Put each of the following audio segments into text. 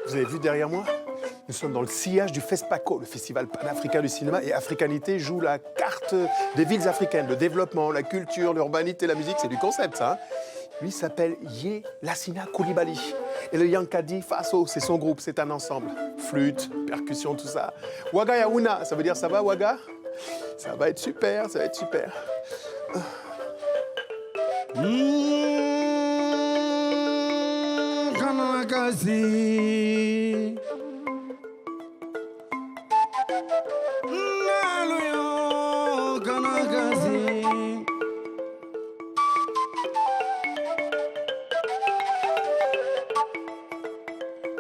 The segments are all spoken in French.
Vous avez vu derrière moi? Nous sommes dans le sillage du FESPACO, le Festival panafricain du cinéma, et Africanité joue la carte des villes africaines, le développement, la culture, l'urbanité, la musique, c'est du concept, ça. Hein. Lui s'appelle Yé Lassina Coulibaly. Et le Yankadi Faso, c'est son groupe, c'est un ensemble. Flûte, percussion, tout ça. Waga Yaouna, ça veut dire ça va, Waga? Ça va être super, ça va être super. Kanakazi. Naluyo Kanakazi.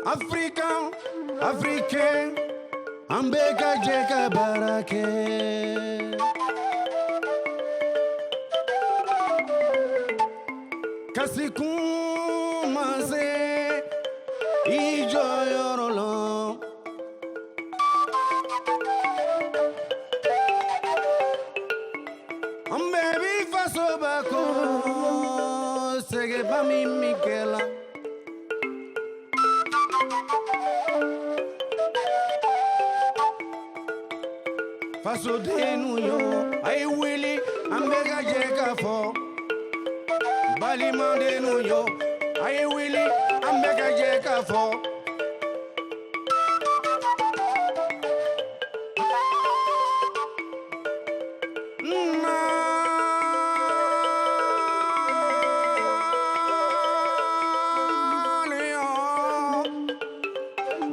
African, Africain, Ambeka Jeka Barake. Kasikumase Ijoyorolo. Baby Faso Bako Sege Bami Mikela. Faso Denu yo I Willy Ambeka Jeka for Bali Mandenu yo I Willy Ambeka Jeka for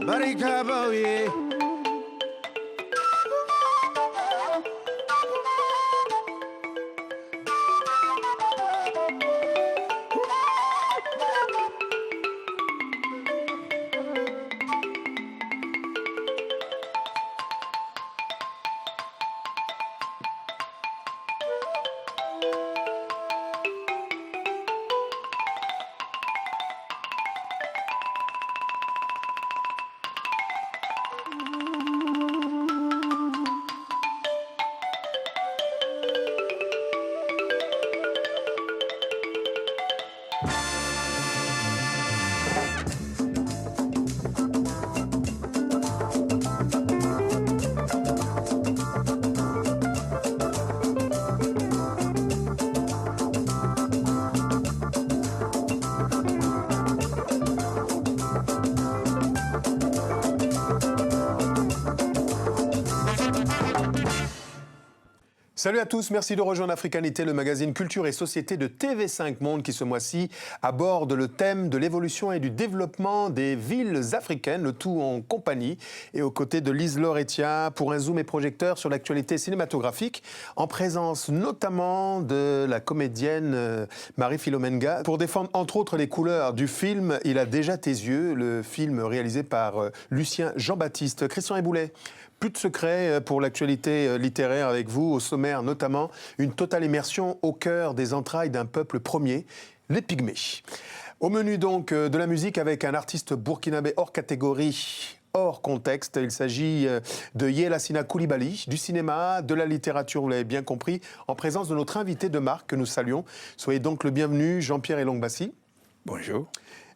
Barikabawe. Salut à tous, merci de rejoindre Africanité, le magazine Culture et Société de TV5 Monde qui ce mois-ci aborde le thème de l'évolution et du développement des villes africaines, le tout en compagnie et aux côtés de Lise Lauretiat pour un zoom et projecteur sur l'actualité cinématographique, en présence notamment de la comédienne Marie-Philomène Ga. Pour défendre entre autres les couleurs du film Il a déjà tes yeux, le film réalisé par Lucien Jean-Baptiste. Christian Éboulet. Plus de secrets pour l'actualité littéraire avec vous, au sommaire notamment une totale immersion au cœur des entrailles d'un peuple premier, les Pygmées. Au menu donc de la musique avec un artiste burkinabé hors catégorie, hors contexte. Il s'agit de Yé Lassina Coulibaly, du cinéma, de la littérature, vous l'avez bien compris, en présence de notre invité de marque que nous saluons. Soyez donc le bienvenu, Jean-Pierre Elongbassi. Bonjour.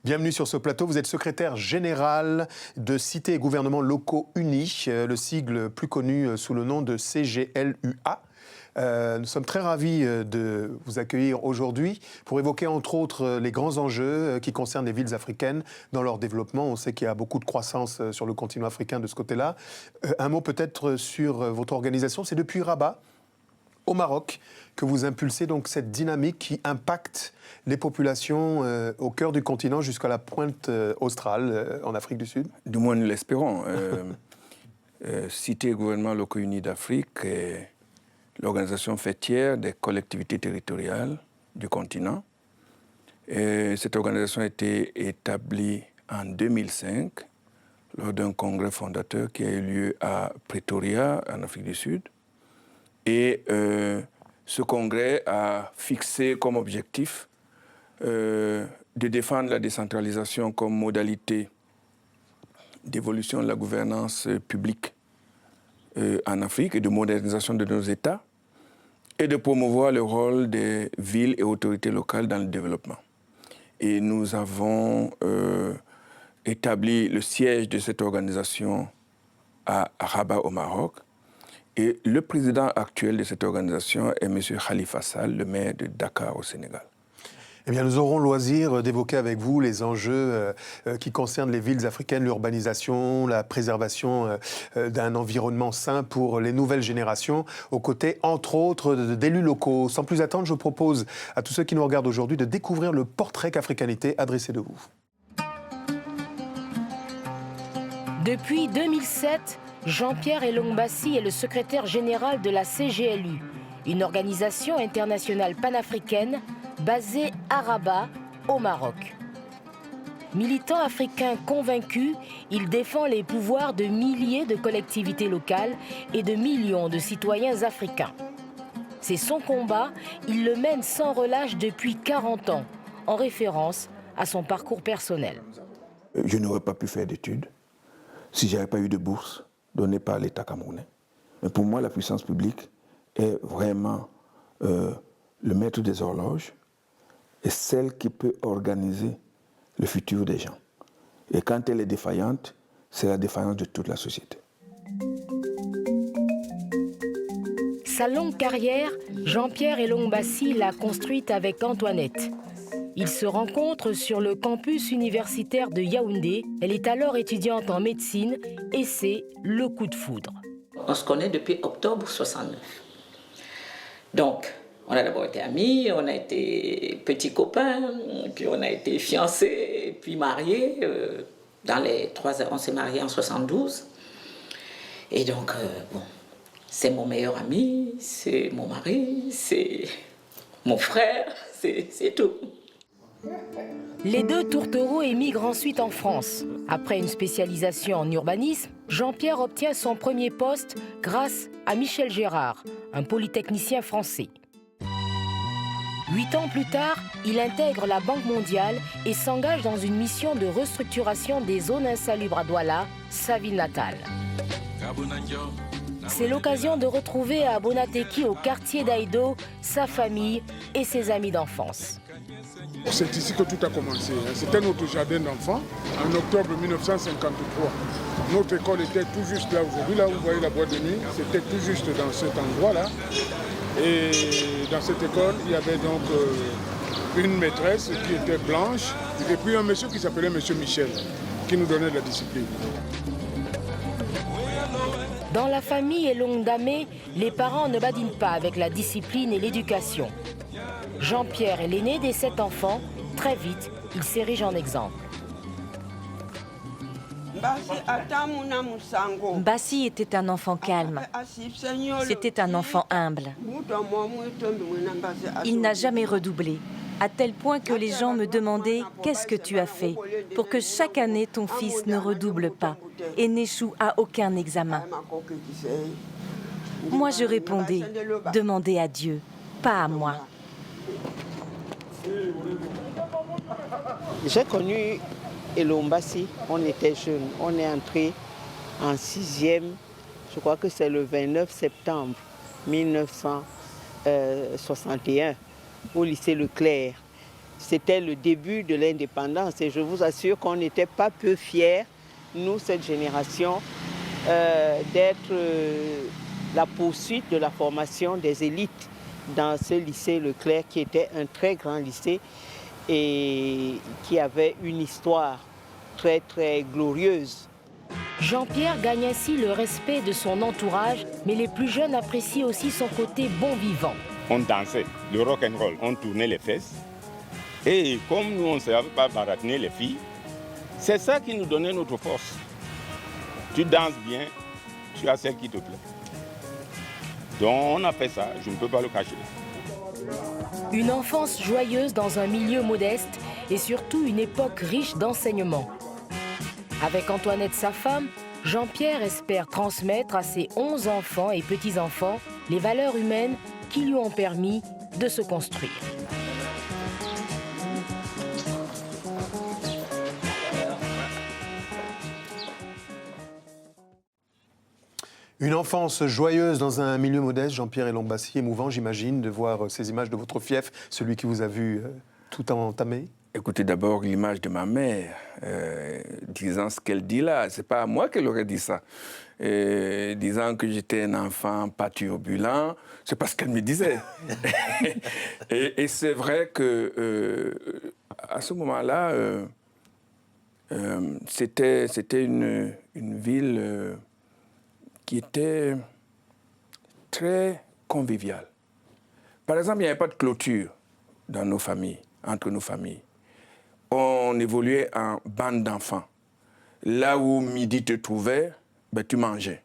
Bienvenue sur ce plateau. Vous êtes secrétaire général de Cités et Gouvernements Locaux Unis, le sigle plus connu sous le nom de CGLUA. Nous sommes très ravis de vous accueillir aujourd'hui pour évoquer entre autres les grands enjeux qui concernent les villes africaines dans leur développement. On sait qu'il y a beaucoup de croissance sur le continent africain de ce côté-là. Un mot peut-être sur votre organisation. C'est depuis Rabat, au Maroc, que vous impulsez donc cette dynamique qui impacte les populations au cœur du continent jusqu'à la pointe australe en Afrique du Sud. Du moins, nous l'espérons. Cité et Gouvernement Locaux Unis d'Afrique est l'organisation fêtière des collectivités territoriales du continent. Et cette organisation a été établie en 2005 lors d'un congrès fondateur qui a eu lieu à Pretoria, en Afrique du Sud. Et ce congrès a fixé comme objectif de défendre la décentralisation comme modalité d'évolution de la gouvernance publique en Afrique et de modernisation de nos États et de promouvoir le rôle des villes et autorités locales dans le développement. Et nous avons établi le siège de cette organisation à Rabat au Maroc. Et le président actuel de cette organisation est M. Khalifa Sall, le maire de Dakar au Sénégal. Eh bien, nous aurons le loisir d'évoquer avec vous les enjeux qui concernent les villes africaines, l'urbanisation, la préservation d'un environnement sain pour les nouvelles générations, aux côtés, entre autres, d'élus locaux. Sans plus attendre, je propose à tous ceux qui nous regardent aujourd'hui de découvrir le portrait qu'Africanité a dressé de vous. Depuis 2007, Jean-Pierre Elongbassi est le secrétaire général de la CGLU, une organisation internationale panafricaine basée à Rabat, au Maroc. Militant africain convaincu, il défend les pouvoirs de milliers de collectivités locales et de millions de citoyens africains. C'est son combat, il le mène sans relâche depuis 40 ans, en référence à son parcours personnel. Je n'aurais pas pu faire d'études si je n'avais pas eu de bourse donnée par l'État camerounais. Mais pour moi, la puissance publique est vraiment le maître des horloges et celle qui peut organiser le futur des gens. Et quand elle est défaillante, c'est la défaillance de toute la société. Sa longue carrière, Jean-Pierre Elongbassi l'a construite avec Antoinette. Ils se rencontrent sur le campus universitaire de Yaoundé. Elle est alors étudiante en médecine et c'est le coup de foudre. On se connaît depuis octobre 69. Donc, on a d'abord été amis, on a été petits copains, puis on a été fiancés, puis mariés. Dans les 3 ans, on s'est mariés en 72. Et donc, bon, c'est mon meilleur ami, c'est mon mari, c'est mon frère, c'est tout. Les deux tourtereaux émigrent ensuite en France. Après une spécialisation en urbanisme, Jean-Pierre obtient son premier poste grâce à Michel Gérard, un polytechnicien français. 8 ans plus tard, il intègre la Banque mondiale et s'engage dans une mission de restructuration des zones insalubres à Douala, sa ville natale. C'est l'occasion de retrouver à Bonateki, au quartier d'Aïdo, sa famille et ses amis d'enfance. C'est ici que tout a commencé. C'était notre jardin d'enfants en octobre 1953. Notre école était tout juste là aujourd'hui. Là où vous voyez la boîte de nuit, c'était tout juste dans cet endroit-là. Et dans cette école, il y avait donc une maîtresse qui était blanche et puis un monsieur qui s'appelait monsieur Michel, qui nous donnait de la discipline. Dans la famille Elongdamé, les parents ne badinent pas avec la discipline et l'éducation. Jean-Pierre est l'aîné des 7 enfants. Très vite, il s'érige en exemple. Bassi était un enfant calme. C'était un enfant humble. Il n'a jamais redoublé, à tel point que les gens me demandaient « Qu'est-ce que tu as fait pour que chaque année ton fils ne redouble pas et n'échoue à aucun examen ?» Moi je répondais « Demandez à Dieu, pas à moi. » J'ai connu Elongbassi, on était jeunes, on est entré en 6e, je crois que c'est le 29 septembre 1961 au lycée Leclerc. C'était le début de l'indépendance et je vous assure qu'on n'était pas peu fiers, nous, cette génération, d'être la poursuite de la formation des élites dans ce lycée Leclerc qui était un très grand lycée et qui avait une histoire très très glorieuse. Jean-Pierre gagne ainsi le respect de son entourage, mais les plus jeunes apprécient aussi son côté bon vivant. On dansait, le rock'n'roll, on tournait les fesses. Et comme nous, on ne savait pas baratiner les filles, c'est ça qui nous donnait notre force. Tu danses bien, tu as celle qui te plaît. Donc on a fait ça, je ne peux pas le cacher. Une enfance joyeuse dans un milieu modeste et surtout une époque riche d'enseignements. Avec Antoinette, sa femme, Jean-Pierre espère transmettre à ses 11 enfants et petits-enfants les valeurs humaines qui lui ont permis de se construire. Une enfance joyeuse dans un milieu modeste, Jean-Pierre Elongbassi, émouvant, j'imagine, de voir ces images de votre fief, celui qui vous a vu tout entamé. Écoutez, d'abord l'image de ma mère, disant ce qu'elle dit là. C'est pas à moi qu'elle aurait dit ça. Disant que j'étais un enfant pas turbulent, c'est parce qu'elle me disait. et c'est vrai que à ce moment-là, c'était une ville qui était très conviviale. Par exemple, il n'y avait pas de clôture dans nos familles, entre nos familles. On évoluait en bande d'enfants. Là où midi te trouvait, ben, tu mangeais.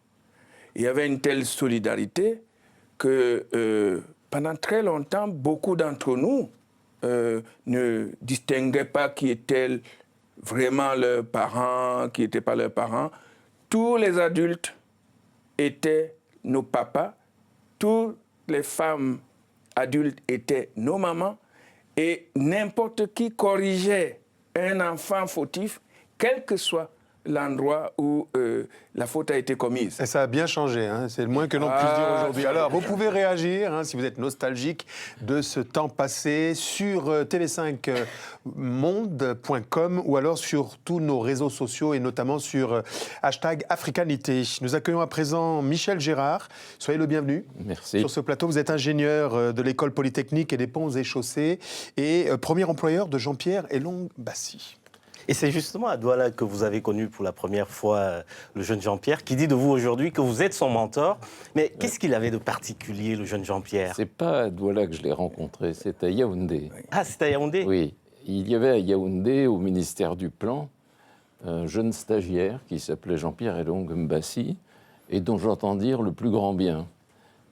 Il y avait une telle solidarité que pendant très longtemps, beaucoup d'entre nous ne distinguaient pas qui étaient vraiment leurs parents, qui n'étaient pas leurs parents. Tous les adultes étaient nos papas, toutes les femmes adultes étaient nos mamans, et n'importe qui corrigeait un enfant fautif, quel que soit l'endroit où la faute a été commise. Et ça a bien changé, hein, c'est le moins que l'on puisse dire aujourd'hui. Alors, vous pouvez réagir, hein, si vous êtes nostalgique de ce temps passé, sur tv5monde.com ou alors sur tous nos réseaux sociaux et notamment sur #Africanité. Nous accueillons à présent Michel Gérard. Soyez le bienvenu. Merci. Sur ce plateau, vous êtes ingénieur de l'École Polytechnique et des Ponts et Chaussées et premier employeur de Jean-Pierre Elong Bassi. Et c'est justement à Douala que vous avez connu pour la première fois le jeune Jean-Pierre, qui dit de vous aujourd'hui que vous êtes son mentor. Mais qu'est-ce qu'il avait de particulier, le jeune Jean-Pierre? C'est pas à Douala que je l'ai rencontré, c'est à Yaoundé. Ah, c'est à Yaoundé? Oui. Il y avait à Yaoundé, au ministère du Plan, un jeune stagiaire qui s'appelait Jean-Pierre Elong Mbassi et dont j'entends dire le plus grand bien.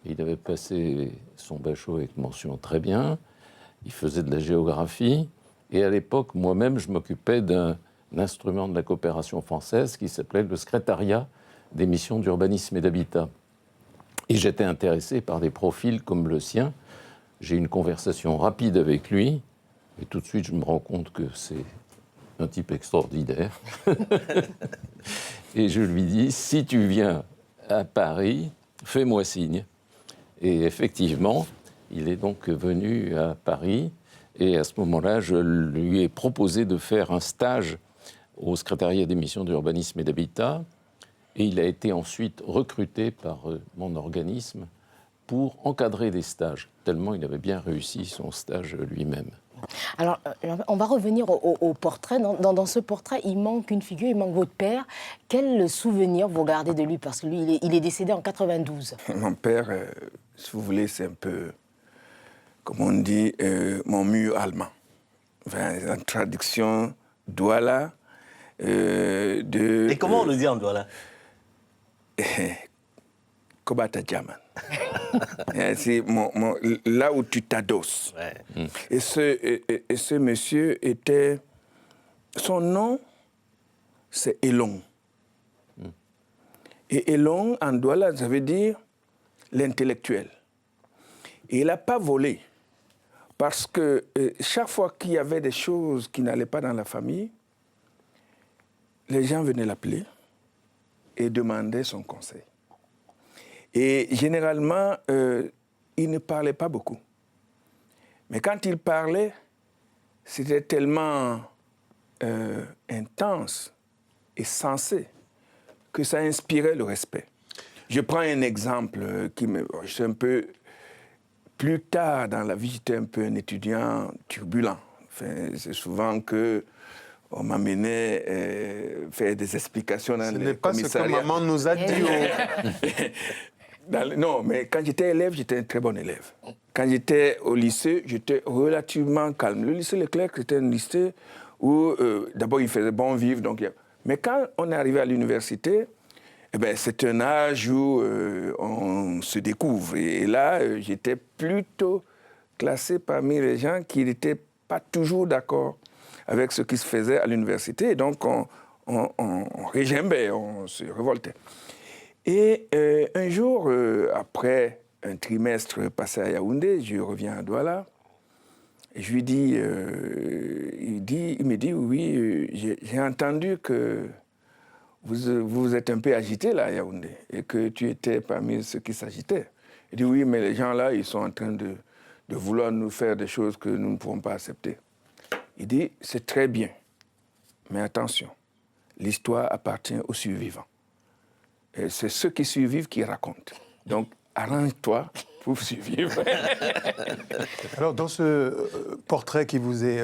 Il avait passé son bachot avec mention très bien, il faisait de la géographie. Et à l'époque, moi-même, je m'occupais d'un instrument de la coopération française qui s'appelait le secrétariat des missions d'urbanisme et d'habitat. Et j'étais intéressé par des profils comme le sien. J'ai une conversation rapide avec lui, et tout de suite, je me rends compte que c'est un type extraordinaire. Et je lui dis, si tu viens à Paris, fais-moi signe. Et effectivement, il est donc venu à Paris. Et à ce moment-là, je lui ai proposé de faire un stage au secrétariat des missions d'urbanisme et d'habitat. Et il a été ensuite recruté par mon organisme pour encadrer des stages, tellement il avait bien réussi son stage lui-même. Alors, on va revenir au portrait. Dans ce portrait, il manque une figure, il manque votre père. Quel souvenir vous gardez de lui? Parce que lui, il est décédé en 92. Mon père, si vous voulez, c'est un peu... comme on dit, mon mur allemand. Enfin, la traduction Douala de... Et comment on le dit en Douala? Kobata Jaman. C'est là où tu t'adosses. Ouais. Et ce monsieur était... Son nom, c'est Elong. Et Elong, en Douala, ça veut dire l'intellectuel. Et il n'a pas volé. Parce que chaque fois qu'il y avait des choses qui n'allaient pas dans la famille, les gens venaient l'appeler et demandaient son conseil. Et généralement, il ne parlait pas beaucoup. Mais quand il parlait, c'était tellement intense et sensé que ça inspirait le respect. Je prends un exemple qui me... Je suis un peu... Plus tard dans la vie, j'étais un peu un étudiant turbulent. Enfin, c'est souvent qu'on m'amenait faire des explications dans les commissariats. Ce n'est pas ce que maman nous a dit. Non, mais quand j'étais élève, j'étais un très bon élève. Quand j'étais au lycée, j'étais relativement calme. Le lycée Leclerc, c'était un lycée où, d'abord, il faisait bon vivre. Mais quand on est arrivé à l'université, eh ben, c'est un âge où on se découvre. Et là, j'étais plutôt classé parmi les gens qui n'étaient pas toujours d'accord avec ce qui se faisait à l'université. Et donc, on régimbait, on se révoltait. Et un jour, après un trimestre passé à Yaoundé, je reviens à Douala. Et je lui dis, il me dit, oui, j'ai entendu que vous êtes un peu agité là à Yaoundé et que tu étais parmi ceux qui s'agitaient. Il dit, oui, mais les gens là, ils sont en train de vouloir nous faire des choses que nous ne pouvons pas accepter. Il dit, c'est très bien, mais attention, l'histoire appartient aux survivants. Et c'est ceux qui survivent qui racontent. Donc, arrange-toi pour survivre. Alors, dans ce portrait qui vous est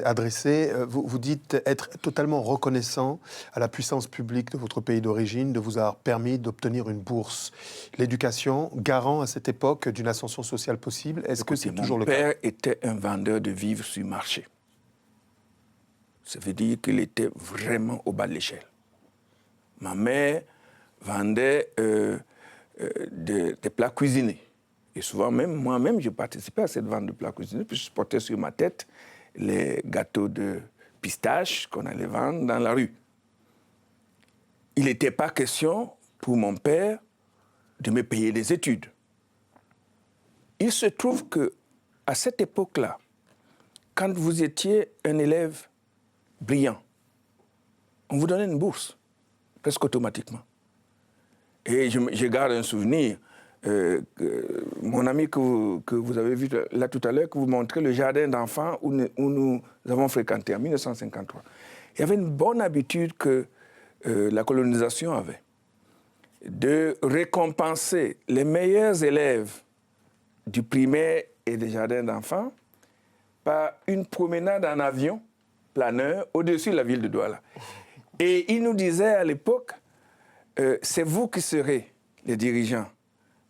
adressé, vous dites être totalement reconnaissant à la puissance publique de votre pays d'origine de vous avoir permis d'obtenir une bourse. L'éducation, garant à cette époque d'une ascension sociale possible, est-ce que c'est toujours le cas? Mon père était un vendeur de vivres sur marché. Ça veut dire qu'il était vraiment au bas de l'échelle. Ma mère vendait des plats cuisinés. Et souvent, même moi-même, je participais à cette vente de plats cuisinés, puis je portais sur ma tête les gâteaux de pistache qu'on allait vendre dans la rue. Il n'était pas question pour mon père de me payer des études. Il se trouve qu'à cette époque-là, quand vous étiez un élève brillant, on vous donnait une bourse, presque automatiquement. Et je garde un souvenir, mon ami que vous avez vu là tout à l'heure, que vous montrez le jardin d'enfants où nous avons fréquenté en 1953. Il y avait une bonne habitude que la colonisation avait, de récompenser les meilleurs élèves du primaire et des jardins d'enfants par une promenade en avion planeur au-dessus de la ville de Douala. Et il nous disait à l'époque, c'est vous qui serez les dirigeants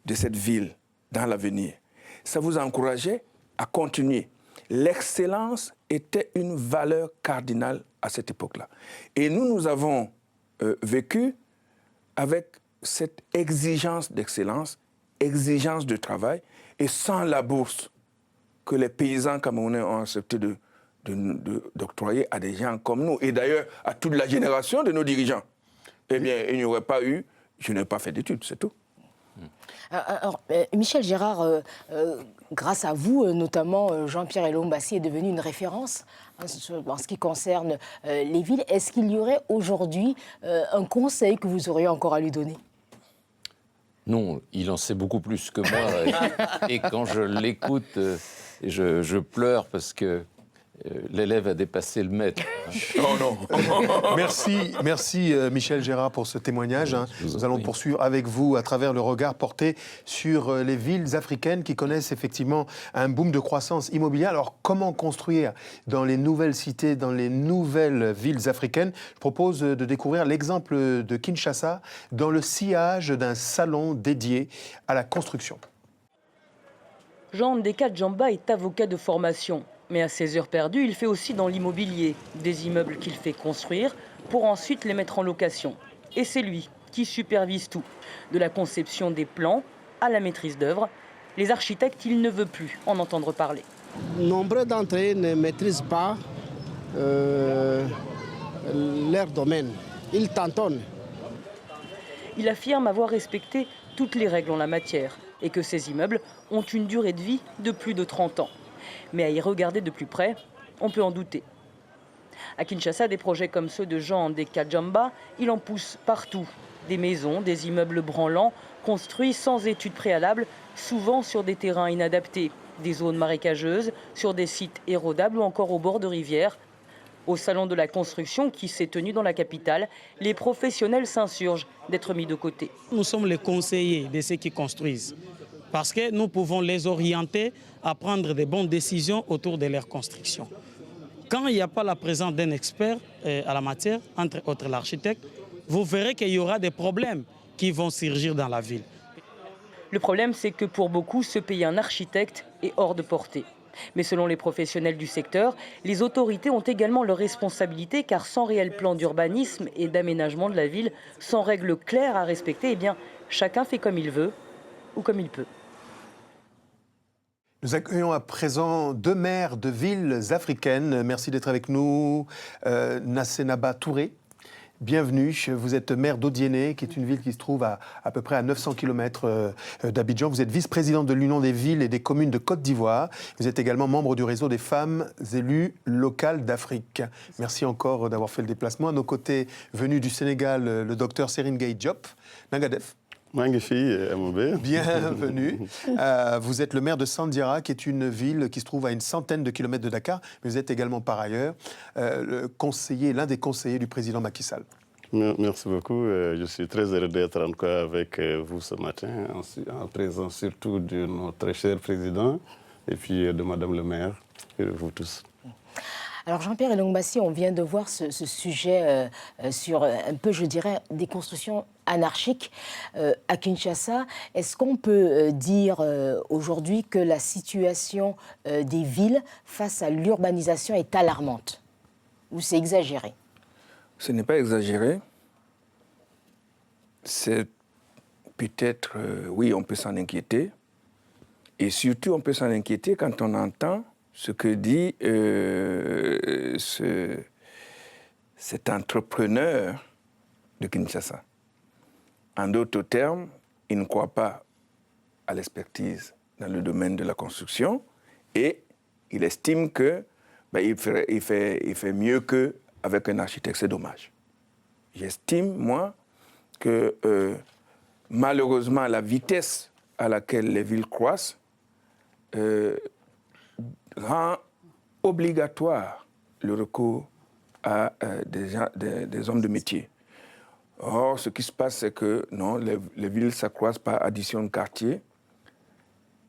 de cette ville dans l'avenir. Ça vous encourageait à continuer. L'excellence était une valeur cardinale à cette époque-là. Et nous avons vécu avec cette exigence d'excellence, exigence de travail, et sans la bourse que les paysans camerounais ont accepté d'octroyer à des gens comme nous, et d'ailleurs à toute la génération de nos dirigeants. Eh bien, il n'y aurait pas eu, je n'ai pas fait d'études, c'est tout. Alors, Michel Gérard, grâce à vous, notamment, Jean-Pierre Elong Bassi est devenu une référence en ce qui concerne les villes. Est-ce qu'il y aurait aujourd'hui un conseil que vous auriez encore à lui donner? Non, il en sait beaucoup plus que moi. Et quand je l'écoute, je pleure parce que l'élève a dépassé le maître. Oh non. Merci Michel Gérard pour ce témoignage. Nous allons poursuivre avec vous à travers le regard porté sur les villes africaines qui connaissent effectivement un boom de croissance immobilière. Alors comment construire dans les nouvelles cités, dans les nouvelles villes africaines? Je propose de découvrir l'exemple de Kinshasa dans le sillage d'un salon dédié à la construction. Jean Ndeka Djamba est avocat de formation. Mais à ses heures perdues, il fait aussi dans l'immobilier, des immeubles qu'il fait construire pour ensuite les mettre en location. Et c'est lui qui supervise tout, de la conception des plans à la maîtrise d'œuvre. Les architectes, il ne veut plus en entendre parler. Nombreux d'entre eux ne maîtrisent pas leur domaine. Ils tâtonnent. Il affirme avoir respecté toutes les règles en la matière et que ces immeubles ont une durée de vie de plus de 30 ans. Mais à y regarder de plus près, on peut en douter. À Kinshasa, des projets comme ceux de Jean Ndeka Djamba, il en pousse partout. Des maisons, des immeubles branlants, construits sans études préalables, souvent sur des terrains inadaptés, des zones marécageuses, sur des sites érodables ou encore au bord de rivières. Au salon de la construction qui s'est tenu dans la capitale, les professionnels s'insurgent d'être mis de côté. Nous sommes les conseillers de ceux qui construisent, parce que nous pouvons les orienter à prendre de bonnes décisions autour de leur construction. Quand il n'y a pas la présence d'un expert à la matière, entre autres l'architecte, vous verrez qu'il y aura des problèmes qui vont surgir dans la ville. Le problème, c'est que pour beaucoup, se payer un architecte est hors de portée. Mais selon les professionnels du secteur, les autorités ont également leurs responsabilités, car sans réel plan d'urbanisme et d'aménagement de la ville, sans règles claires à respecter, eh bien, chacun fait comme il veut ou comme il peut. Nous accueillons à présent deux maires de villes africaines. Merci d'être avec nous. Nassenaba Touré, bienvenue. Vous êtes maire d'Odiéné, qui est une ville qui se trouve à peu près à 900 km d'Abidjan. Vous êtes vice-présidente de l'Union des villes et des communes de Côte d'Ivoire. Vous êtes également membre du réseau des femmes élues locales d'Afrique. Merci encore d'avoir fait le déplacement. À nos côtés, venu du Sénégal, le docteur Serine Gueye Diop. Nangadef. Bienvenue. Vous êtes le maire de Sandiara, qui est une ville qui se trouve à une centaine de kilomètres de Dakar, mais vous êtes également par ailleurs l'un des conseillers du président Macky Sall. Merci beaucoup. Je suis très heureux d'être en cas avec vous ce matin, en présence surtout de notre cher président et puis de Madame le maire et de vous tous. Alors Jean-Pierre Elongbassi, on vient de voir ce sujet sur un peu, je dirais, des constructions anarchiques à Kinshasa. Est-ce qu'on peut dire aujourd'hui que la situation des villes face à l'urbanisation est alarmante? Ou c'est exagéré? Ce n'est pas exagéré. C'est peut-être, oui, on peut s'en inquiéter. Et surtout, on peut s'en inquiéter quand on entend ce que dit cet entrepreneur de Kinshasa. En d'autres termes, il ne croit pas à l'expertise dans le domaine de la construction et il estime que il fait mieux qu'avec un architecte. C'est dommage. J'estime, moi, que malheureusement, la vitesse à laquelle les villes croissent rend obligatoire le recours à des hommes de métier. Or, ce qui se passe, c'est que non, les villes s'accroissent par addition de quartiers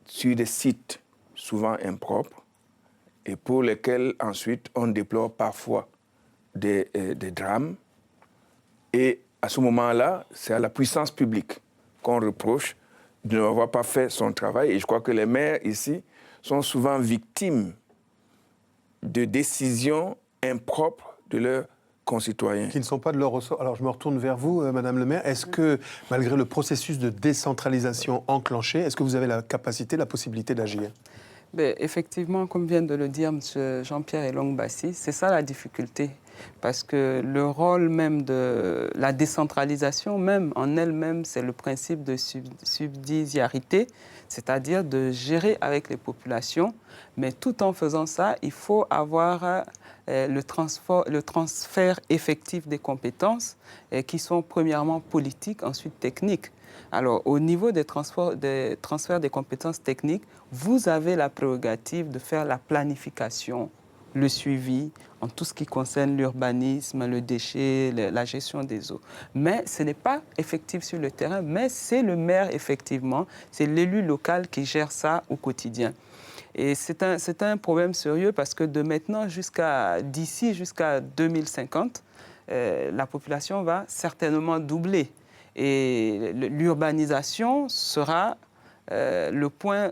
sur des sites souvent impropres et pour lesquels ensuite on déplore parfois des drames. Et à ce moment-là, c'est à la puissance publique qu'on reproche de n'avoir pas fait son travail. Et je crois que les maires ici sont souvent victimes de décisions impropres de leurs concitoyens. Qui ne sont pas de leur ressort. Alors je me retourne vers vous, Madame le maire. Est-ce que, malgré le processus de décentralisation enclenché, est-ce que vous avez la capacité, la possibilité d'agir? Effectivement, comme vient de le dire M. Jean-Pierre Elongbassi, c'est ça la difficulté. Parce que le rôle même de la décentralisation, même en elle-même, c'est le principe de subsidiarité, c'est-à-dire de gérer avec les populations. Mais tout en faisant ça, il faut avoir le transfert effectif des compétences qui sont premièrement politiques, ensuite techniques. Alors, au niveau des transferts des compétences techniques, vous avez la prérogative de faire la planification, le suivi en tout ce qui concerne l'urbanisme, le déchet, la gestion des eaux. Mais ce n'est pas effectif sur le terrain, mais c'est le maire, effectivement, c'est l'élu local qui gère ça au quotidien. Et c'est un problème sérieux parce que d'ici jusqu'à 2050, la population va certainement doubler. Et l'urbanisation sera le point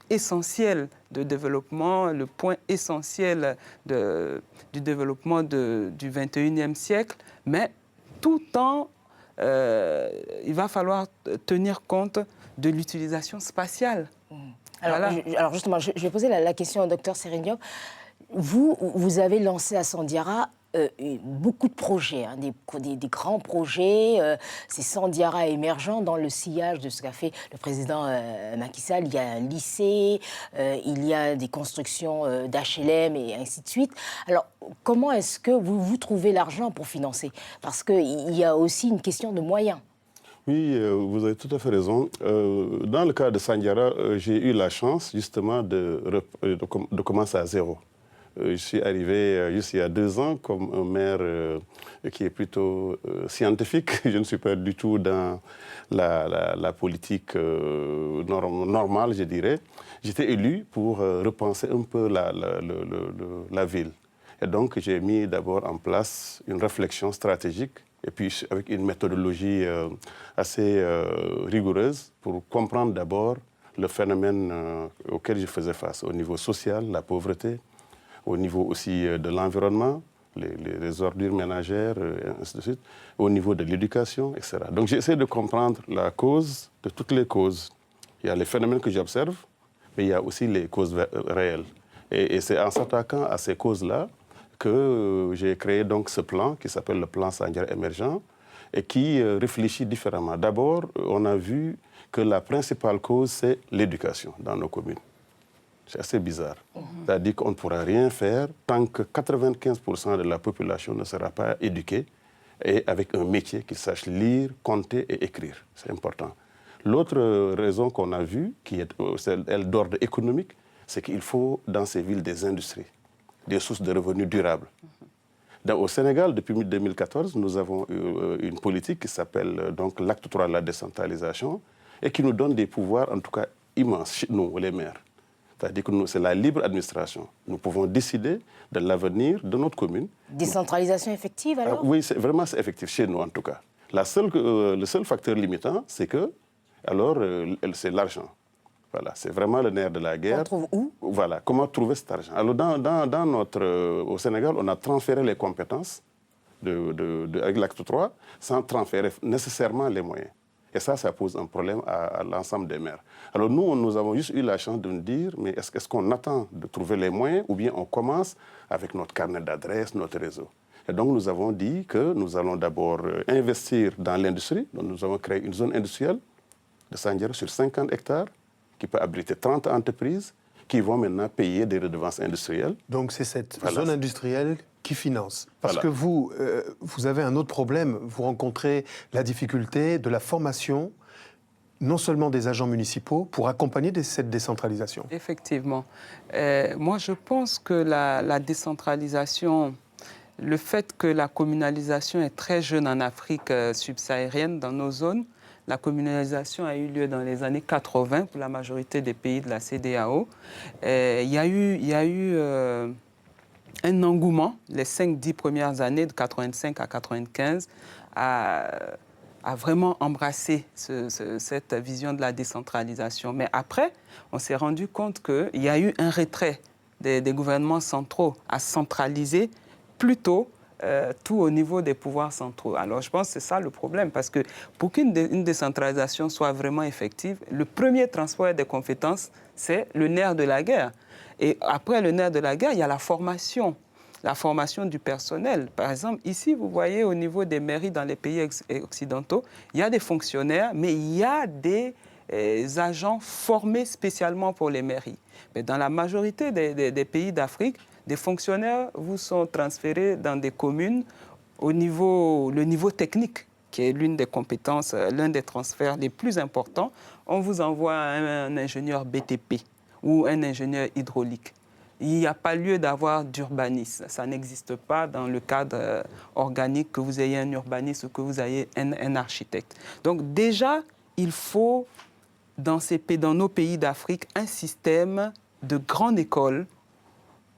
essentiel de développement, le point essentiel du développement du 21e siècle, mais tout en il va falloir tenir compte de l'utilisation spatiale. Alors justement, je vais poser la question au docteur Serigne Diop. Vous avez lancé à Sandiara beaucoup de projets, des grands projets. C'est Sandiara émergent dans le sillage de ce qu'a fait le président Macky Sall. Il y a un lycée, il y a des constructions d'HLM et ainsi de suite. Alors, comment est-ce que vous trouvez l'argent pour financer? Parce qu'il y a aussi une question de moyens. Oui, vous avez tout à fait raison. Dans le cas de Sandiara, j'ai eu la chance justement de commencer à zéro. Je suis arrivé juste il y a 2 ans comme un maire qui est plutôt scientifique. Je ne suis pas du tout dans la politique normale, je dirais. J'étais élu pour repenser un peu la ville. Et donc, j'ai mis d'abord en place une réflexion stratégique et puis avec une méthodologie assez rigoureuse pour comprendre d'abord le phénomène auquel je faisais face au niveau social, la pauvreté, au niveau aussi de l'environnement, les ordures ménagères, et ainsi de suite, au niveau de l'éducation, etc. Donc j'essaie de comprendre la cause de toutes les causes. Il y a les phénomènes que j'observe, mais il y a aussi les causes réelles. Et c'est en s'attaquant à ces causes-là que j'ai créé donc ce plan qui s'appelle le plan Sandiara émergent et qui réfléchit différemment. D'abord, on a vu que la principale cause, c'est l'éducation dans nos communes. C'est assez bizarre. C'est-à-dire qu'on ne pourra rien faire tant que 95% de la population ne sera pas éduquée et avec un métier qu'ils sachent lire, compter et écrire. C'est important. L'autre raison qu'on a vue, qui est celle d'ordre économique, c'est qu'il faut dans ces villes des industries, des sources de revenus durables. Au Sénégal, depuis 2014, nous avons une politique qui s'appelle donc l'acte 3 de la décentralisation et qui nous donne des pouvoirs, en tout cas immenses, nous, les maires. C'est-à-dire que c'est la libre administration. Nous pouvons décider de l'avenir de notre commune. Décentralisation effective alors? Oui, vraiment c'est effectif, chez nous en tout cas. Le seul facteur limitant, c'est que, alors, c'est l'argent. Voilà, c'est vraiment le nerf de la guerre. On trouve où? Voilà, comment trouver cet argent? Alors, au Sénégal, on a transféré les compétences avec l'acte 3 sans transférer nécessairement les moyens. Et ça pose un problème à l'ensemble des maires. Alors nous avons juste eu la chance de nous dire, mais est-ce qu'on attend de trouver les moyens ou bien on commence avec notre carnet d'adresses, notre réseau? Et donc nous avons dit que nous allons d'abord investir dans l'industrie. Donc nous avons créé une zone industrielle de Sandiara sur 50 hectares qui peut abriter 30 entreprises qui vont maintenant payer des redevances industrielles. Donc c'est cette zone industrielle qui finance. Parce que vous avez un autre problème. Vous rencontrez la difficulté de la formation, non seulement des agents municipaux, pour accompagner cette décentralisation. Effectivement. Moi, je pense que la décentralisation, le fait que la communalisation est très jeune en Afrique subsaharienne, dans nos zones, la communalisation a eu lieu dans les années 80 pour la majorité des pays de la CEDEAO. Il y a eu un engouement, les 5-10 premières années, de 85 à 95, à vraiment embrasser cette vision de la décentralisation. Mais après, on s'est rendu compte qu'il y a eu un retrait des gouvernements centraux à centraliser plutôt tout au niveau des pouvoirs centraux. Alors je pense que c'est ça le problème, parce que pour qu'une décentralisation soit vraiment effective, le premier transfert des compétences, c'est le nerf de la guerre. Et après le nerf de la guerre, il y a la formation du personnel. Par exemple, ici, vous voyez au niveau des mairies dans les pays occidentaux, il y a des fonctionnaires, mais il y a des agents formés spécialement pour les mairies. Mais dans la majorité des pays d'Afrique, des fonctionnaires vous sont transférés dans des communes le niveau technique, qui est l'une des compétences, l'un des transferts les plus importants. On vous envoie un ingénieur BTP ou un ingénieur hydraulique. Il n'y a pas lieu d'avoir d'urbanisme. Ça n'existe pas dans le cadre organique que vous ayez un urbaniste ou que vous ayez un architecte. Donc déjà, il faut, dans nos pays d'Afrique, un système de grande école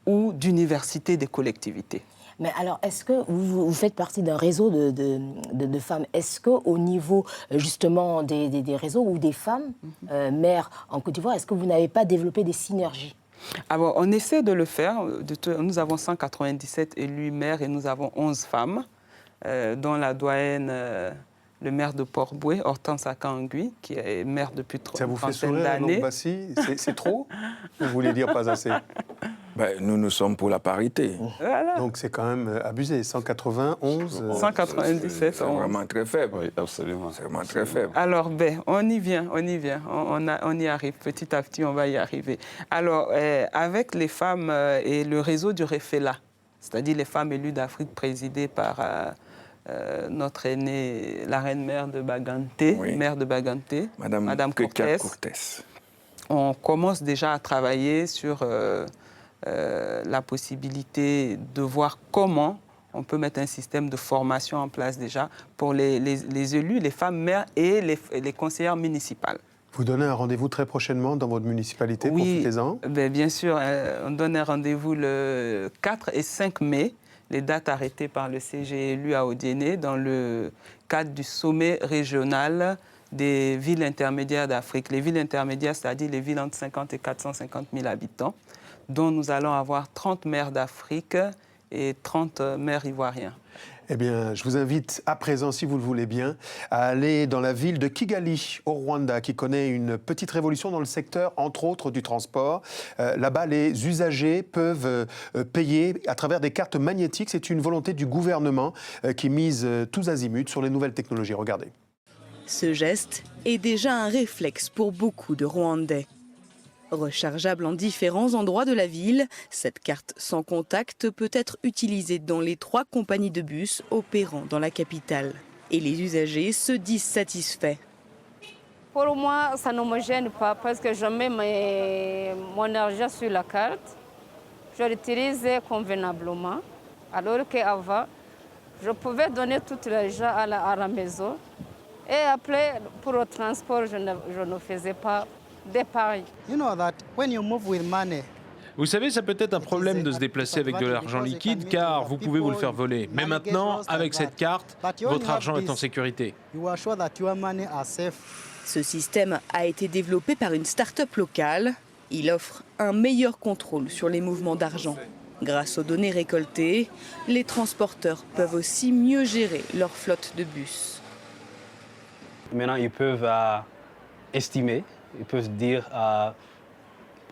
ou d'université des collectivités. Mais alors, est-ce que vous faites partie d'un réseau de femmes? Est-ce qu'au niveau, justement, des réseaux ou des femmes mères en Côte d'Ivoire, est-ce que vous n'avez pas développé des synergies? Alors, on essaie de le faire. Nous avons 197 élus maires et nous avons 11 femmes, dont la doyenne, le maire de Port-Boué, Hortense Akangui, qui est maire depuis 30 d'années. Ça vous fait sourire, Longbassi? C'est trop? Vous voulez dire pas assez? Nous sommes pour la parité. Voilà. Donc c'est quand même abusé. 191... 197. C'est vraiment très faible. Oui, absolument. C'est vraiment très faible. Alors, on y vient. On y arrive. Petit à petit, on va y arriver. Alors, avec les femmes et le réseau du REFELA, c'est-à-dire les femmes élues d'Afrique présidées par notre aînée, la reine-mère de Baganté, mère de Baganté, Madame Cortés. On commence déjà à travailler sur la possibilité de voir comment on peut mettre un système de formation en place déjà pour les élus, les femmes maires et les conseillères municipales. Vous donnez un rendez-vous très prochainement dans votre municipalité, profitez-en. Bien sûr, on donne un rendez-vous le 4 et 5 mai, les dates arrêtées par le CGLU à Odiéné dans le cadre du sommet régional des villes intermédiaires d'Afrique. Les villes intermédiaires, c'est-à-dire les villes entre 50 et 450 000 habitants, dont nous allons avoir 30 maires d'Afrique et 30 maires ivoiriens. Eh bien, je vous invite à présent, si vous le voulez bien, à aller dans la ville de Kigali, au Rwanda, qui connaît une petite révolution dans le secteur, entre autres, du transport. Là-bas, les usagers peuvent payer à travers des cartes magnétiques. C'est une volonté du gouvernement qui mise tous azimuts sur les nouvelles technologies. Regardez. Ce geste est déjà un réflexe pour beaucoup de Rwandais. Rechargeable en différents endroits de la ville, cette carte sans contact peut être utilisée dans les 3 compagnies de bus opérant dans la capitale. Et les usagers se disent satisfaits. Pour moi, ça ne me gêne pas parce que je mets mon argent sur la carte. Je l'utilise convenablement. Alors qu'avant, je pouvais donner tout l'argent à la maison. Et après, pour le transport, je ne faisais pas d'épargne. Vous savez, ça peut être un problème de se déplacer avec de l'argent liquide car vous pouvez vous le faire voler. Mais maintenant, avec cette carte, votre argent est en sécurité. Ce système a été développé par une start-up locale. Il offre un meilleur contrôle sur les mouvements d'argent. Grâce aux données récoltées, les transporteurs peuvent aussi mieux gérer leur flotte de bus. Maintenant, ils peuvent estimer, ils peuvent dire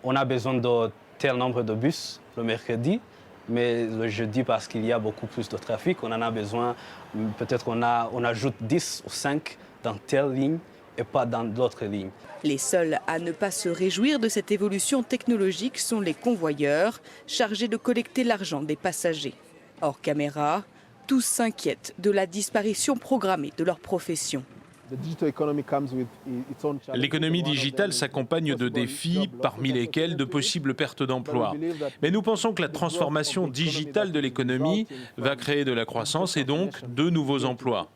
on a besoin de tel nombre de bus le mercredi, mais le jeudi, parce qu'il y a beaucoup plus de trafic, on en a besoin, peut-être on ajoute 10 ou 5 dans telle ligne et pas dans d'autres lignes. Les seuls à ne pas se réjouir de cette évolution technologique sont les convoyeurs, chargés de collecter l'argent des passagers. Hors caméra, tous s'inquiètent de la disparition programmée de leur profession. L'économie digitale s'accompagne de défis, parmi lesquels de possibles pertes d'emplois. Mais nous pensons que la transformation digitale de l'économie va créer de la croissance et donc de nouveaux emplois.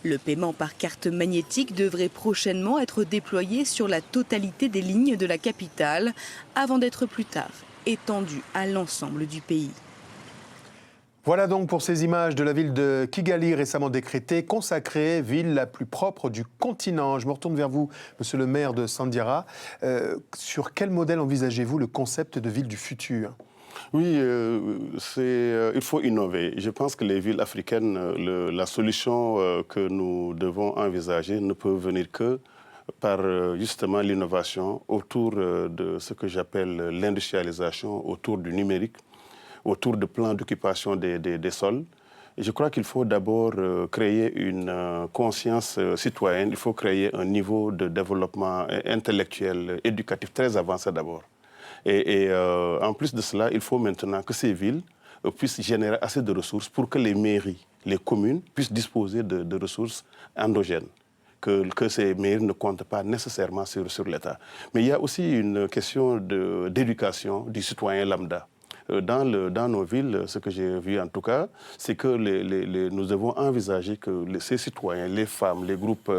Le paiement par carte magnétique devrait prochainement être déployé sur la totalité des lignes de la capitale avant d'être plus tard étendu à l'ensemble du pays. Voilà donc pour ces images de la ville de Kigali récemment décrétée, consacrée ville la plus propre du continent. Je me retourne vers vous, monsieur le maire de Sandiara. Sur quel modèle envisagez-vous le concept de ville du futur ? Oui, il faut innover. Je pense que les villes africaines, la solution que nous devons envisager ne peut venir que par justement l'innovation autour de ce que j'appelle l'industrialisation, autour du numérique, autour de plans d'occupation des sols. Et je crois qu'il faut d'abord créer une conscience citoyenne, il faut créer un niveau de développement intellectuel, éducatif très avancé d'abord. Et en plus de cela, il faut maintenant que ces villes puissent générer assez de ressources pour que les mairies, les communes puissent disposer de ressources endogènes. Que ces mairies ne comptent pas nécessairement sur l'État. Mais il y a aussi une question d'éducation du citoyen lambda. Dans nos villes, ce que j'ai vu en tout cas, c'est que nous devons envisager que ces citoyens, les femmes, les groupes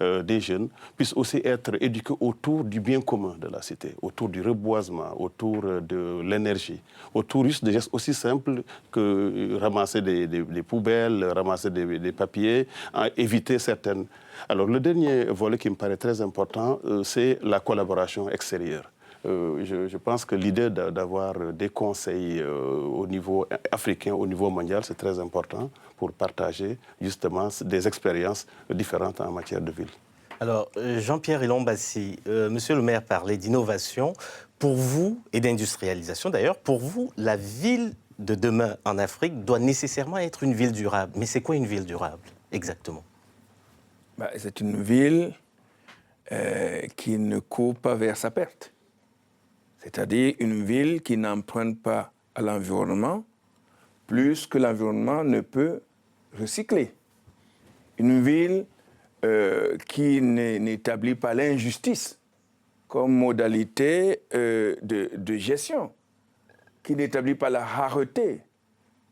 des jeunes puissent aussi être éduqués autour du bien commun de la cité, autour du reboisement, autour de l'énergie, autour juste de gestes aussi simples que ramasser des poubelles, ramasser des papiers, éviter certaines. Alors le dernier volet qui me paraît très important, c'est la collaboration extérieure. Je pense que l'idée d'avoir des conseils au niveau africain, au niveau mondial, c'est très important pour partager justement des expériences différentes en matière de ville. Alors, Jean-Pierre Elongbassi, monsieur le maire parlait d'innovation. Pour vous, et d'industrialisation d'ailleurs, pour vous, la ville de demain en Afrique doit nécessairement être une ville durable. Mais c'est quoi une ville durable, exactement ? C'est une ville qui ne court pas vers sa perte. C'est-à-dire une ville qui n'emprunte pas à l'environnement plus que l'environnement ne peut recycler. Une ville qui n'établit pas l'injustice comme modalité de gestion, qui n'établit pas la rareté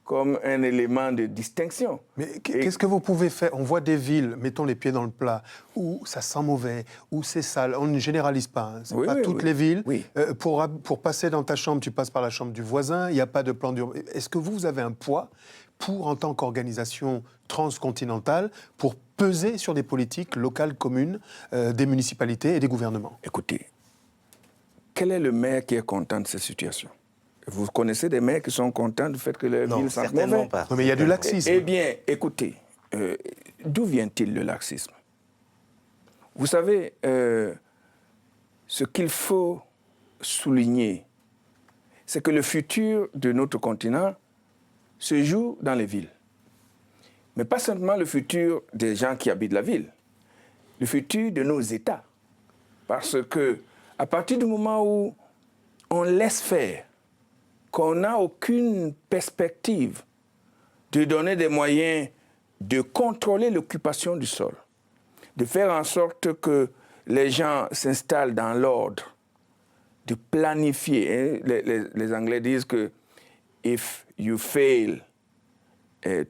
comme un élément de distinction. Mais qu'est-ce que vous pouvez faire ? On voit des villes, mettons les pieds dans le plat, où ça sent mauvais, où c'est sale. On ne généralise pas. Hein. C'est pas toutes les villes. Oui. Pour passer dans ta chambre, tu passes par la chambre du voisin. Il n'y a pas de plan d'urbanisme. Est-ce que vous avez un poids pour, en tant qu'organisation transcontinentale, pour peser sur des politiques locales communes des municipalités et des gouvernements ? Écoutez, quel est le maire qui est content de cette situation ? Vous connaissez des maires qui sont contents du fait que leur ville sent mauvais ? Non, certainement pas. Non, mais il y a du laxisme. Eh bien, écoutez, d'où vient-il le laxisme ? Vous savez, ce qu'il faut souligner, c'est que le futur de notre continent se joue dans les villes. Mais pas seulement le futur des gens qui habitent la ville, le futur de nos États. Parce que à partir du moment où on laisse faire, qu'on n'a aucune perspective de donner des moyens de contrôler l'occupation du sol, de faire en sorte que les gens s'installent dans l'ordre, de planifier. Les Anglais disent que if you fail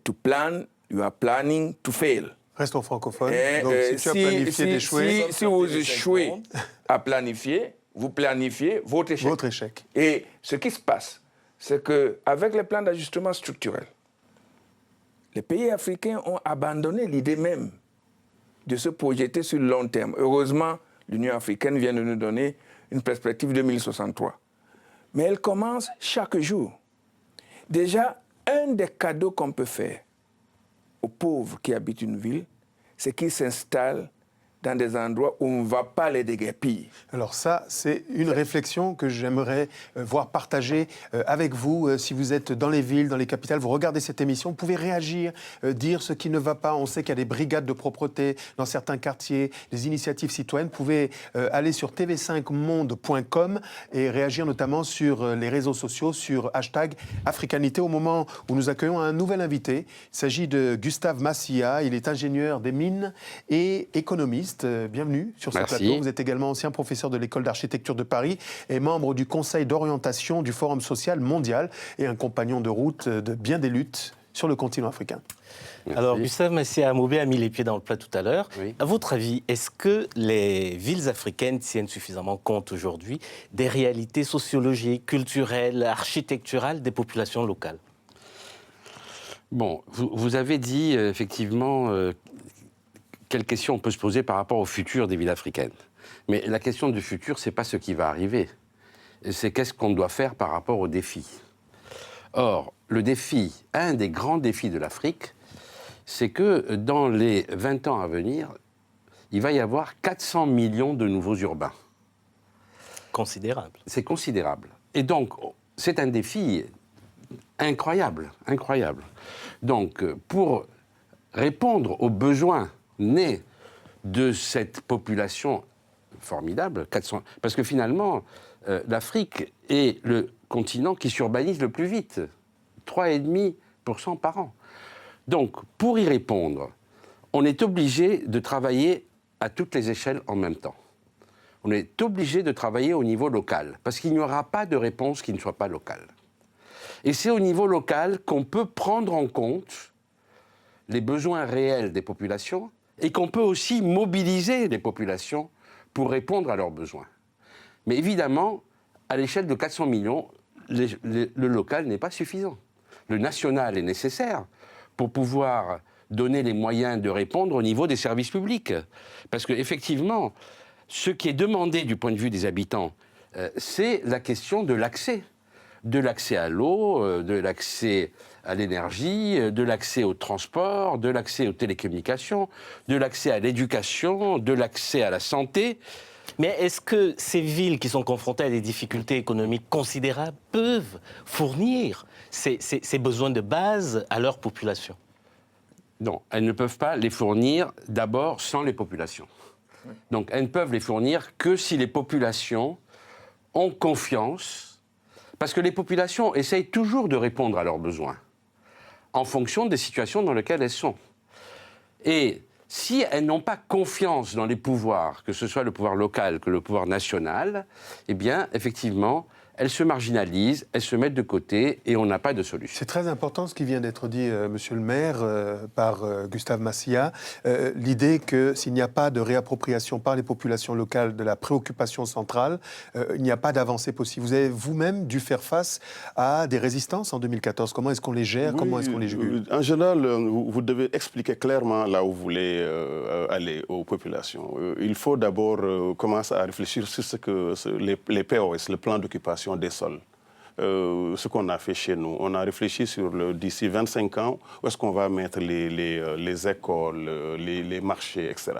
to plan, you are planning to fail. Restons francophones. Donc, si tu as planifié d'échouer... Si vous échouez à planifier, vous planifiez votre échec. Votre échec. Et ce qui se passe, c'est qu'avec les plans d'ajustement structurel, les pays africains ont abandonné l'idée même de se projeter sur le long terme. Heureusement, l'Union africaine vient de nous donner une perspective 2063. Mais elle commence chaque jour. Déjà, un des cadeaux qu'on peut faire aux pauvres qui habitent une ville, c'est qu'ils s'installent dans des endroits où on ne va pas les déguerpir. Alors ça, c'est une réflexion que j'aimerais voir partagée avec vous. Si vous êtes dans les villes, dans les capitales, vous regardez cette émission, vous pouvez réagir, dire ce qui ne va pas. On sait qu'il y a des brigades de propreté dans certains quartiers, des initiatives citoyennes. Vous pouvez aller sur tv5monde.com et réagir notamment sur les réseaux sociaux, sur #Africanité, au moment où nous accueillons un nouvel invité. Il s'agit de Gustave Massia. Il est ingénieur des mines et économiste. Bienvenue sur ce plateau. Vous êtes également ancien professeur de l'école d'architecture de Paris et membre du conseil d'orientation du Forum social mondial et un compagnon de route de bien des luttes sur le continent africain. Merci. Alors, Gustave Massia Amoubé a mis les pieds dans le plat tout à l'heure. Oui. À votre avis, est-ce que les villes africaines tiennent suffisamment compte aujourd'hui des réalités sociologiques, culturelles, architecturales des populations locales? Bon, vous avez dit effectivement... quelle question on peut se poser par rapport au futur des villes africaines. Mais la question du futur, ce n'est pas ce qui va arriver. C'est qu'est-ce qu'on doit faire par rapport aux défis. Or, le défi, un des grands défis de l'Afrique, c'est que dans les 20 ans à venir, il va y avoir 400 millions de nouveaux urbains. Considérable. C'est considérable. Et donc, c'est un défi incroyable, incroyable. Donc, pour répondre aux besoins nés de cette population formidable, 400, parce que finalement, l'Afrique est le continent qui s'urbanise le plus vite, 3,5% par an. Donc, pour y répondre, on est obligé de travailler à toutes les échelles en même temps. On est obligé de travailler au niveau local, parce qu'il n'y aura pas de réponse qui ne soit pas locale. Et c'est au niveau local qu'on peut prendre en compte les besoins réels des populations et qu'on peut aussi mobiliser les populations pour répondre à leurs besoins. Mais évidemment, à l'échelle de 400 millions, le local n'est pas suffisant. Le national est nécessaire pour pouvoir donner les moyens de répondre au niveau des services publics. Parce qu'effectivement, ce qui est demandé du point de vue des habitants, c'est la question de l'accès. De l'accès à l'eau, de l'accès à l'énergie, de l'accès au transport, de l'accès aux télécommunications, de l'accès à l'éducation, de l'accès à la santé. Mais est-ce que ces villes qui sont confrontées à des difficultés économiques considérables peuvent fournir ces besoins de base à leur population? Non, elles ne peuvent pas les fournir d'abord sans les populations. Donc elles ne peuvent les fournir que si les populations ont confiance. Parce que les populations essayent toujours de répondre à leurs besoins en fonction des situations dans lesquelles elles sont. Et si elles n'ont pas confiance dans les pouvoirs, que ce soit le pouvoir local que le pouvoir national, eh bien, effectivement, elles se marginalisent, elles se mettent de côté et on n'a pas de solution. C'est très important ce qui vient d'être dit, monsieur le maire, par Gustave Massia. L'idée que s'il n'y a pas de réappropriation par les populations locales de la préoccupation centrale, il n'y a pas d'avancée possible. Vous avez vous-même dû faire face à des résistances en 2014. Comment est-ce qu'on les gère? Comment est-ce qu'on les jugule? En général, vous devez expliquer clairement là où vous voulez aller aux populations. Il faut d'abord commencer à réfléchir sur ce que les POS, le plan d'occupation des sols. Ce qu'on a fait chez nous. On a réfléchi sur d'ici 25 ans, où est-ce qu'on va mettre les écoles, les marchés, etc.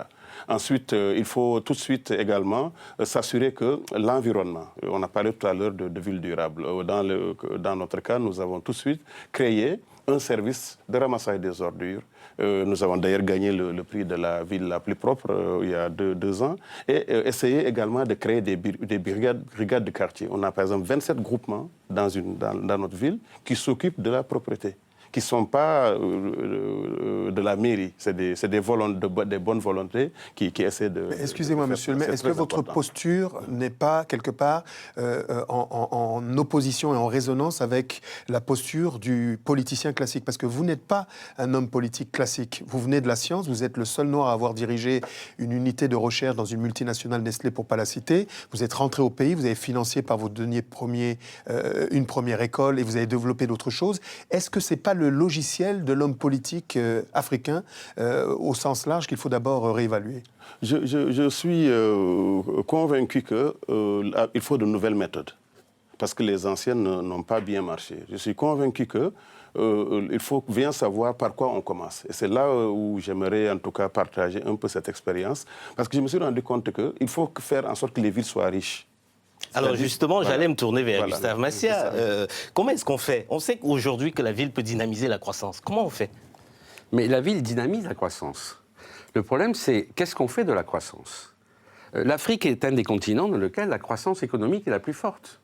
Ensuite, il faut tout de suite également s'assurer que l'environnement, on a parlé tout à l'heure de ville durable, dans notre cas, nous avons tout de suite créé un service de ramassage des ordures. Nous avons d'ailleurs gagné le prix de la ville la plus propre il y a deux ans et essayé également de créer des brigades de quartier. On a par exemple 27 groupements dans notre ville qui s'occupent de la propreté, qui ne sont pas de la mairie. C'est des bonnes volontés qui essaient de... Excusez-moi, monsieur le maire, est-ce que votre posture n'est pas, quelque part, en opposition et en résonance avec la posture du politicien classique? Parce que vous n'êtes pas un homme politique classique. Vous venez de la science, vous êtes le seul noir à avoir dirigé une unité de recherche dans une multinationale Nestlé, pour ne pas la citer. Vous êtes rentré au pays, vous avez financé par vos deniers premiers une première école et vous avez développé d'autres choses. Est-ce que ce n'est pas le logiciel de l'homme politique africain au sens large qu'il faut d'abord réévaluer? Je suis convaincu qu'il faut de nouvelles méthodes, parce que les anciennes n'ont pas bien marché. Je suis convaincu qu'il faut bien savoir par quoi on commence. Et c'est là où j'aimerais en tout cas partager un peu cette expérience, parce que je me suis rendu compte qu'il faut faire en sorte que les villes soient riches. Alors justement, voilà. J'allais me tourner vers Voilà. Gustave Massia. Comment est-ce qu'on fait? On sait qu'aujourd'hui que la ville peut dynamiser la croissance. Comment on fait? Mais la ville dynamise la croissance. Le problème, c'est qu'est-ce qu'on fait de la croissance? L'Afrique est un des continents dans lequel la croissance économique est la plus forte.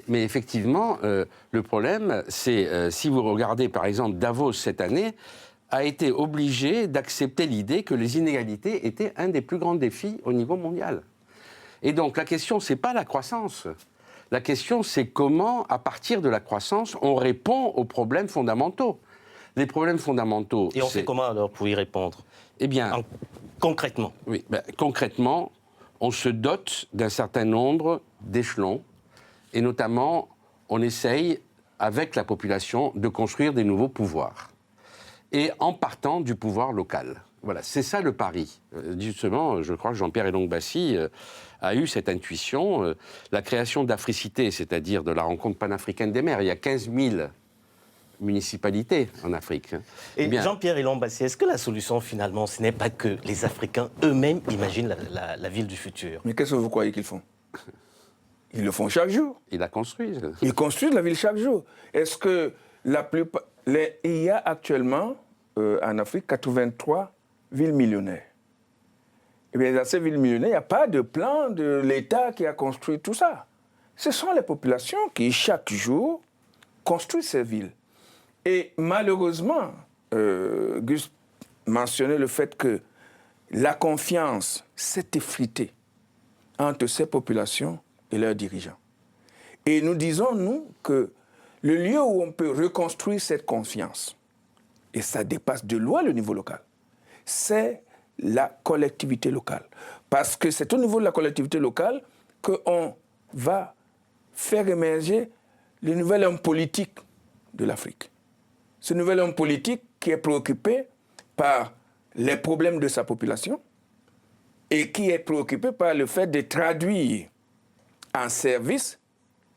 Mais effectivement, le problème, c'est, si vous regardez par exemple Davos cette année, a été obligé d'accepter l'idée que les inégalités étaient un des plus grands défis au niveau mondial. Et donc la question, c'est pas la croissance. La question, c'est comment, à partir de la croissance, on répond aux problèmes fondamentaux. Les problèmes fondamentaux... Et on fait comment alors pour y répondre? Eh bien... Concrètement? Oui, concrètement, on se dote d'un certain nombre d'échelons, et notamment, on essaye, avec la population, de construire des nouveaux pouvoirs. Et en partant du pouvoir local. Voilà, c'est ça le pari. Justement, je crois que Jean-Pierre Elong-Bassi a eu cette intuition. La création d'Africité, c'est-à-dire de la rencontre panafricaine des maires, il y a 15 000 municipalités en Afrique. Et bien, Jean-Pierre Elong-Bassi, est-ce que la solution, finalement, ce n'est pas que les Africains eux-mêmes imaginent la ville du futur? Mais qu'est-ce que vous croyez qu'ils font? Ils le font chaque jour. Ils la construisent. Ils construisent la ville chaque jour. Est-ce que la plupart... Il y a actuellement, en Afrique, 83 villes millionnaires. Et bien, dans ces villes millionnaires, il n'y a pas de plan de l'État qui a construit tout ça. Ce sont les populations qui, chaque jour, construisent ces villes. Et malheureusement, Gus mentionnait le fait que la confiance s'est effritée entre ces populations et leurs dirigeants. Et nous disons, nous, que le lieu où on peut reconstruire cette confiance, et ça dépasse de loin le niveau local, c'est la collectivité locale. Parce que c'est au niveau de la collectivité locale qu'on va faire émerger le nouvel homme politique de l'Afrique. Ce nouvel homme politique qui est préoccupé par les problèmes de sa population et qui est préoccupé par le fait de traduire en service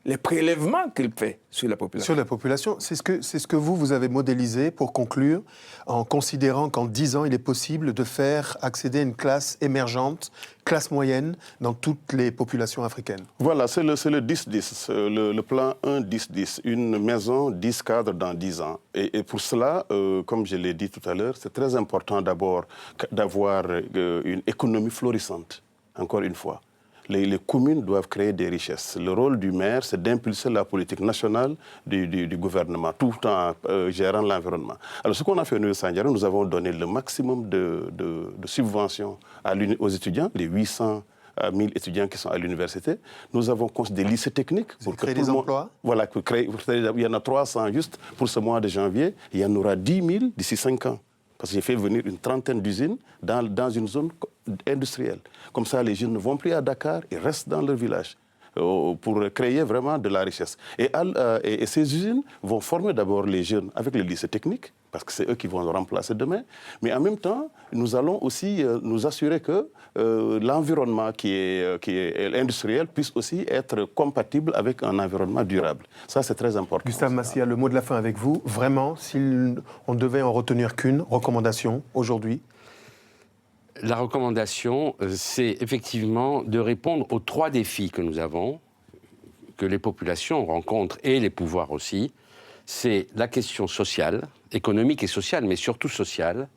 les prélèvements qu'il fait sur la population. Sur la population, c'est ce que vous avez modélisé pour conclure, en considérant qu'en 10 ans, il est possible de faire accéder à une classe émergente, classe moyenne, dans toutes les populations africaines. Voilà, c'est le 10-10, le plan 1-10-10, une maison, 10 cadres dans 10 ans. Et pour cela, comme je l'ai dit tout à l'heure, c'est très important d'abord d'avoir une économie florissante, encore une fois. Les communes doivent créer des richesses. Le rôle du maire, c'est d'impulser la politique nationale du gouvernement, tout en gérant l'environnement. Alors, ce qu'on a fait nous, au Sandiara, nous avons donné le maximum de subventions aux étudiants, les 800 000 étudiants qui sont à l'université. Nous avons construit des lycées techniques. Pour créer des emplois? Voilà, il y en a 300 juste pour ce mois de janvier. Il y en aura 10 000 d'ici 5 ans. Parce que j'ai fait venir une trentaine d'usines dans une zone industrielle. Comme ça, les jeunes ne vont plus à Dakar, ils restent dans leur village pour créer vraiment de la richesse. Et ces usines vont former d'abord les jeunes avec les lycées techniques, parce que c'est eux qui vont le remplacer demain. Mais en même temps, nous allons aussi nous assurer que l'environnement qui est industriel puisse aussi être compatible avec un environnement durable. Ça, c'est très important. Gustave Massia, le mot de la fin avec vous. Vraiment, si on devait en retenir qu'une recommandation aujourd'hui? La recommandation, c'est effectivement de répondre aux 3 défis que nous avons, que les populations rencontrent et les pouvoirs aussi. C'est la question sociale, économique et sociale, mais surtout sociale.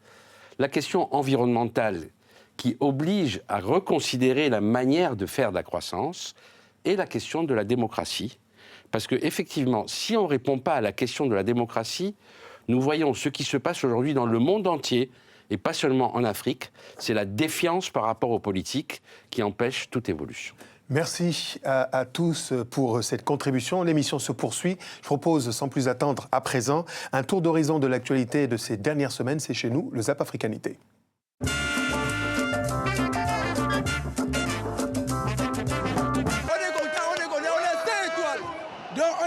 La question environnementale qui oblige à reconsidérer la manière de faire de la croissance. Et la question de la démocratie. Parce qu'effectivement, si on ne répond pas à la question de la démocratie, Nous voyons ce qui se passe aujourd'hui dans le monde entier, et pas seulement en Afrique. C'est la défiance par rapport aux politiques qui empêche toute évolution. Merci à tous pour cette contribution. L'émission se poursuit. Je propose, sans plus attendre à présent, un tour d'horizon de l'actualité de ces dernières semaines. C'est chez nous, le Zap Africanité.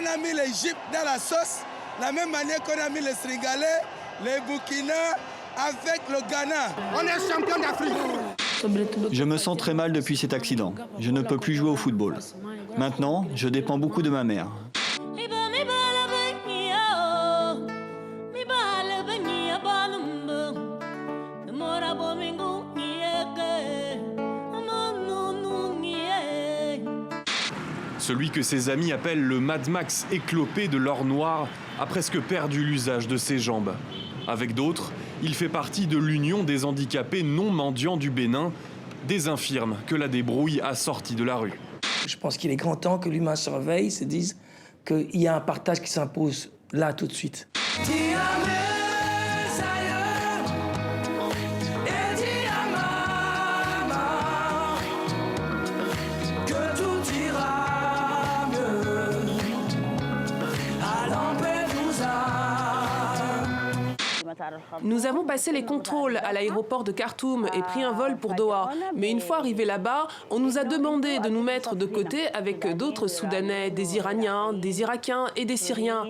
On a mis l'Égypte dans la sauce, la même manière qu'on a mis les Sénégalais, les Burkina, avec le Ghana. On est champion d'Afrique. Je me sens très mal depuis cet accident. Je ne peux plus jouer au football. Maintenant, je dépends beaucoup de ma mère. Celui que ses amis appellent le Mad Max éclopé de l'or noir a presque perdu l'usage de ses jambes. Avec d'autres, il fait partie de l'Union des handicapés non mendiants du Bénin, des infirmes que la débrouille a sortis de la rue. Je pense qu'il est grand temps que l'humain se réveille, se dise qu'il y a un partage qui s'impose là tout de suite. Nous avons passé les contrôles à l'aéroport de Khartoum et pris un vol pour Doha. Mais une fois arrivés là-bas, on nous a demandé de nous mettre de côté avec d'autres Soudanais, des Iraniens, des Irakiens et des Syriens.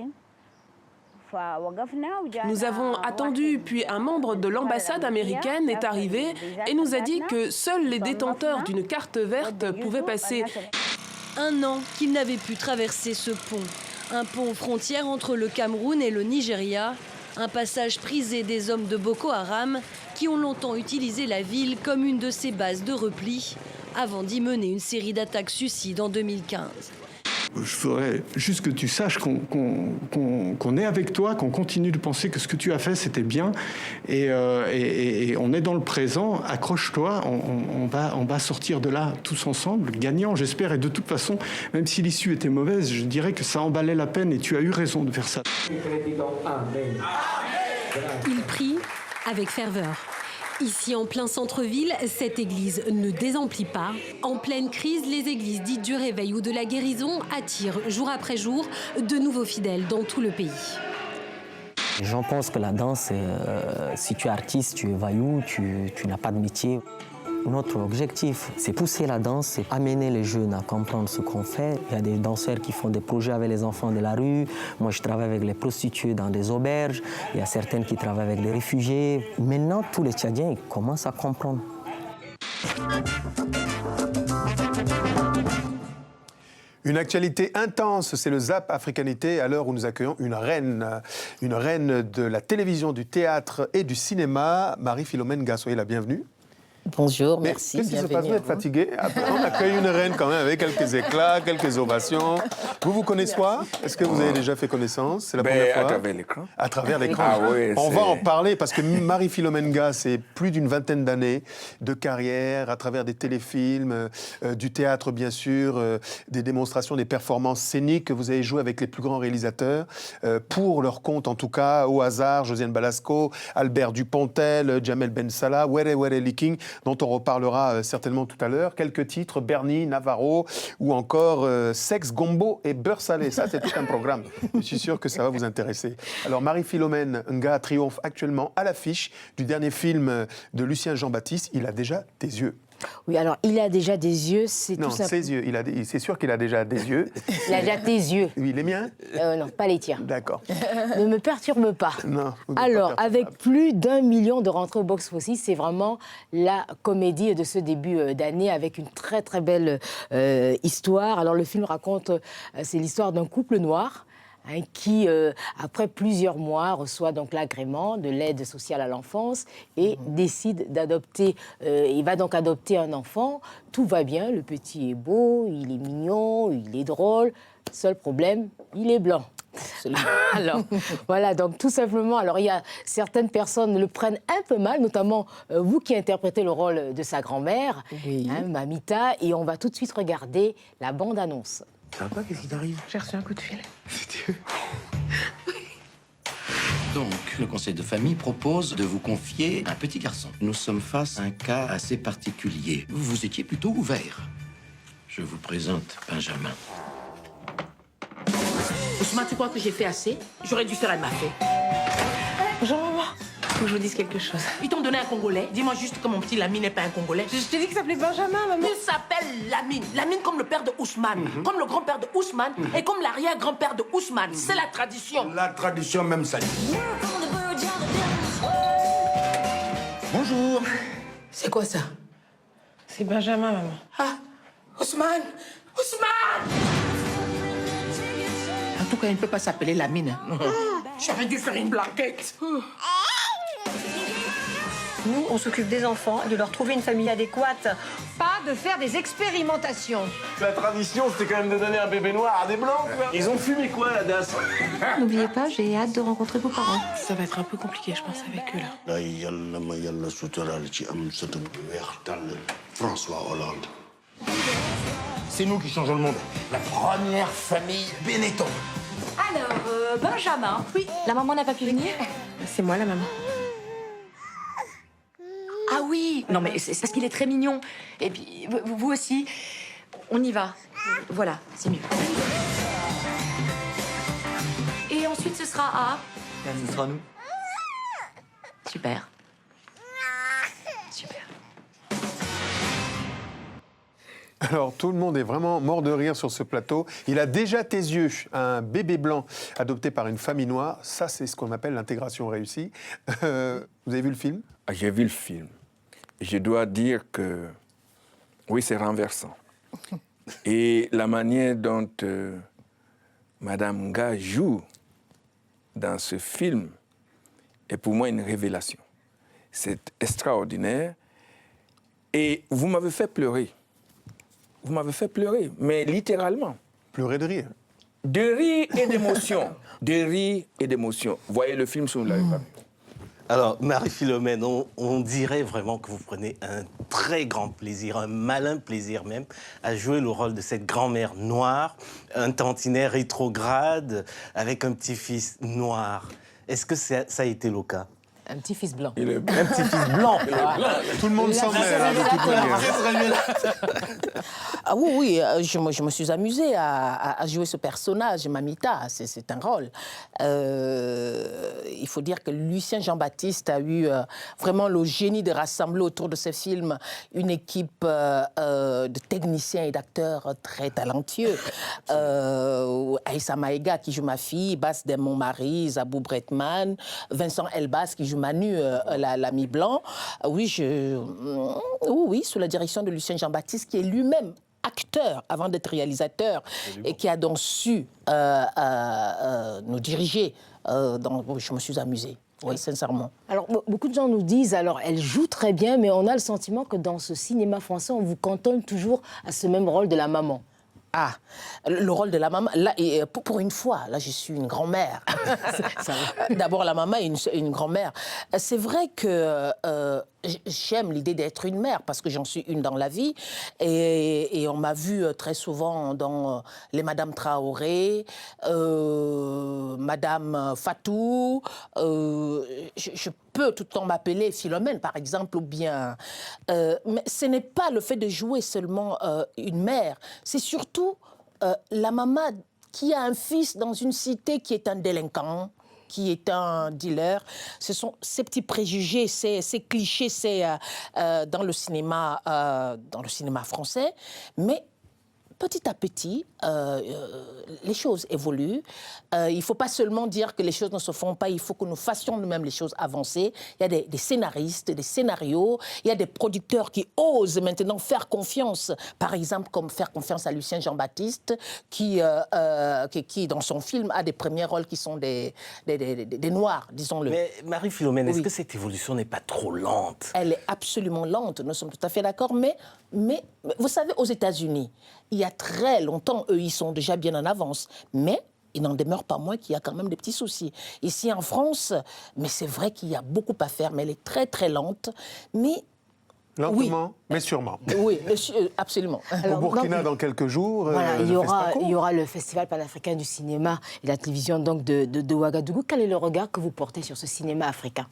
Nous avons attendu, puis un membre de l'ambassade américaine est arrivé et nous a dit que seuls les détenteurs d'une carte verte pouvaient passer. Un an qu'il n'avait pu traverser ce pont. Un pont frontière entre le Cameroun et le Nigeria. Un passage prisé des hommes de Boko Haram qui ont longtemps utilisé la ville comme une de ses bases de repli avant d'y mener une série d'attaques suicides en 2015. Je voudrais juste que tu saches qu'on est avec toi, qu'on continue de penser que ce que tu as fait, c'était bien. Et on est dans le présent. Accroche-toi, on va sortir de là tous ensemble, gagnants, j'espère. Et de toute façon, même si l'issue était mauvaise, je dirais que ça en valait la peine et tu as eu raison de faire ça. Il prie avec ferveur. Ici, en plein centre-ville, cette église ne désemplit pas. En pleine crise, les églises dites du réveil ou de la guérison attirent jour après jour de nouveaux fidèles dans tout le pays. Les gens pensent que la danse, si tu es artiste, tu es voyou, tu n'as pas de métier. Notre objectif, c'est pousser la danse, c'est amener les jeunes à comprendre ce qu'on fait. Il y a des danseurs qui font des projets avec les enfants de la rue. Moi, je travaille avec les prostituées dans des auberges. Il y a certaines qui travaillent avec les réfugiés. Maintenant, tous les Tchadiens commencent à comprendre. Une actualité intense, c'est le Zap Africanité, à l'heure où nous accueillons une reine de la télévision, du théâtre et du cinéma, Marie-Philomène Nga. Soyez la bienvenue. Bonjour, merci. Qu'est-ce qui se passe? Vous êtes fatigué? On accueille une reine quand même avec quelques éclats, quelques ovations. Vous connaissez quoi? Est-ce que vous avez déjà fait connaissance? C'est la première fois? À travers l'écran. À travers l'écran. Ah, oui, on va en parler parce que Marie-Philomène Nga, c'est plus d'une vingtaine d'années de carrière à travers des téléfilms, du théâtre bien sûr, des démonstrations, des performances scéniques que vous avez jouées avec les plus grands réalisateurs, pour leur compte en tout cas, au hasard, Josiane Balasco, Albert Dupontel, Jamel Ben Salah, Were Were Liking, dont on reparlera certainement tout à l'heure. Quelques titres, Bernie, Navarro, ou encore Sexe, Gombo et Beurre Salé. Ça, c'est tout un programme. Je suis sûr que ça va vous intéresser. Alors, Marie-Philomène Nga triomphe actuellement à l'affiche du dernier film de Lucien Jean-Baptiste, Il a déjà des yeux. Oui, alors, il a déjà des yeux, c'est tout Non, ça. ses yeux. C'est sûr qu'il a déjà des yeux. Il a déjà tes yeux. Oui, les miens? Non, pas les tiens. D'accord. Ne me perturbe pas. Non. Alors, avec plus d'1 million de rentrées au box-office, c'est vraiment la comédie de ce début d'année avec une très très belle histoire. Alors, le film raconte, c'est l'histoire d'un couple noir qui, après plusieurs mois, reçoit donc l'agrément de l'aide sociale à l'enfance et décide d'adopter. Il va donc adopter un enfant. Tout va bien, le petit est beau, il est mignon, il est drôle. Seul problème, il est blanc. Alors, voilà, donc tout simplement, alors il y a certaines personnes le prennent un peu mal, notamment vous qui interprétez le rôle de sa grand-mère, Mamita, et on va tout de suite regarder la bande-annonce. Ça va pas, qu'est-ce qui t'arrive? J'ai reçu un coup de fil. C'était eux. Donc, le conseil de famille propose de vous confier un petit garçon. Nous sommes face à un cas assez particulier. Vous étiez plutôt ouvert. Je vous présente Benjamin. Ousmane, tu crois que j'ai fait assez? J'aurais dû faire un mafé. Bonjour, maman. Faut que je vous dise quelque chose. Ils t'ont donné un Congolais. Dis-moi juste que mon petit Lamine n'est pas un Congolais. Je t'ai dit qu'il s'appelait Benjamin, maman. Il s'appelle Lamine. Lamine comme le père de Ousmane, comme le grand-père de Ousmane et comme l'arrière-grand-père de Ousmane. C'est la tradition. La tradition même, ça dit. Bonjour. C'est quoi ça? C'est Benjamin, maman. Ah, Ousmane! Ousmane! En tout cas, il ne peut pas s'appeler Lamine. J'aurais dû faire une blanquette. Nous, on s'occupe des enfants, de leur trouver une famille adéquate. Pas de faire des expérimentations. La tradition, c'était quand même de donner un bébé noir à des blancs, quoi. Ils ont fumé quoi, la DAS? N'oubliez pas, j'ai hâte de rencontrer vos parents. Ça va être un peu compliqué, je pense, avec eux, là. François Hollande. C'est nous qui changeons le monde. La première famille Benetton. Alors, Benjamin. Oui. La maman n'a pas pu venir? C'est moi, la maman. Ah oui. Non, mais c'est parce qu'il est très mignon. Et puis, vous aussi. On y va. Voilà, c'est mieux. Et ensuite, ce sera à... Ce sera nous. Super. Super. Alors, tout le monde est vraiment mort de rire sur ce plateau. Il a déjà tes yeux, un bébé blanc adopté par une famille noire. Ça, c'est ce qu'on appelle l'intégration réussie. Vous avez vu le film? J'ai vu le film. Je dois dire que, oui, c'est renversant. Et la manière dont Madame Nga joue dans ce film est pour moi une révélation. C'est extraordinaire. Et vous m'avez fait pleurer. Vous m'avez fait pleurer, mais littéralement. Pleurer de rire? De rire et d'émotion. De rire et d'émotion. Voyez le film si vous ne l'avez pas vu. Alors, Marie-Philomène, on dirait vraiment que vous prenez un très grand plaisir, un malin plaisir même, à jouer le rôle de cette grand-mère noire, un tantinet rétrograde, avec un petit-fils noir. Est-ce que ça a été le cas? Un petit-fils blanc. Un petit-fils blanc. Tout le monde s'en mêle. Ah oui, je me suis amusée à jouer ce personnage, Mamita, c'est un rôle. Il faut dire que Lucien Jean-Baptiste a eu vraiment le génie de rassembler autour de ce film une équipe de techniciens et d'acteurs très talentueux. Aïssa Maïga qui joue ma fille, Bass Dem mon mari, Zabou Bretman, Vincent Elbas qui joue Manu, l'ami blanc. Oui, sous la direction de Lucien Jean-Baptiste, qui est lui-même acteur avant d'être réalisateur. Absolument. Et qui a donc su nous diriger. Je me suis amusée. Oui, sincèrement. Alors, beaucoup de gens nous disent, alors, elle joue très bien, mais on a le sentiment que dans ce cinéma français, on vous cantonne toujours à ce même rôle de la maman. Ah, le rôle de la maman, là, pour une fois, là, je suis une grand-mère. D'abord, la maman est une grand-mère. C'est vrai que j'aime l'idée d'être une mère, parce que j'en suis une dans la vie. Et on m'a vu très souvent dans les Madame Traoré, Madame Fatou. Je peux tout le temps m'appeler Philomène, par exemple, ou bien... mais ce n'est pas le fait de jouer seulement une mère, c'est surtout la maman qui a un fils dans une cité qui est un délinquant, qui est un dealer. Ce sont ces petits préjugés, ces clichés, c'est dans le cinéma français, mais petit à petit, les choses évoluent. Il ne faut pas seulement dire que les choses ne se font pas, il faut que nous fassions nous-mêmes les choses avancer. Il y a des scénaristes, des scénarios, il y a des producteurs qui osent maintenant faire confiance, par exemple, comme faire confiance à Lucien Jean-Baptiste, qui, dans son film, a des premiers rôles qui sont des noirs, disons-le. Mais Marie-Philomène, est-ce que cette évolution n'est pas trop lente? Elle est absolument lente, nous sommes tout à fait d'accord, mais vous savez, aux États-Unis, il y a très longtemps, eux, ils sont déjà bien en avance. Mais il n'en demeure pas moins qu'il y a quand même des petits soucis. Ici, en France, mais c'est vrai qu'il y a beaucoup à faire, mais elle est très, très lente. Mais Lentement, mais sûrement. Oui, absolument. Au Burkina, dans quelques jours, voilà, il y aura le Festival panafricain du cinéma et de la télévision donc de Ouagadougou. Quel est le regard que vous portez sur ce cinéma africain?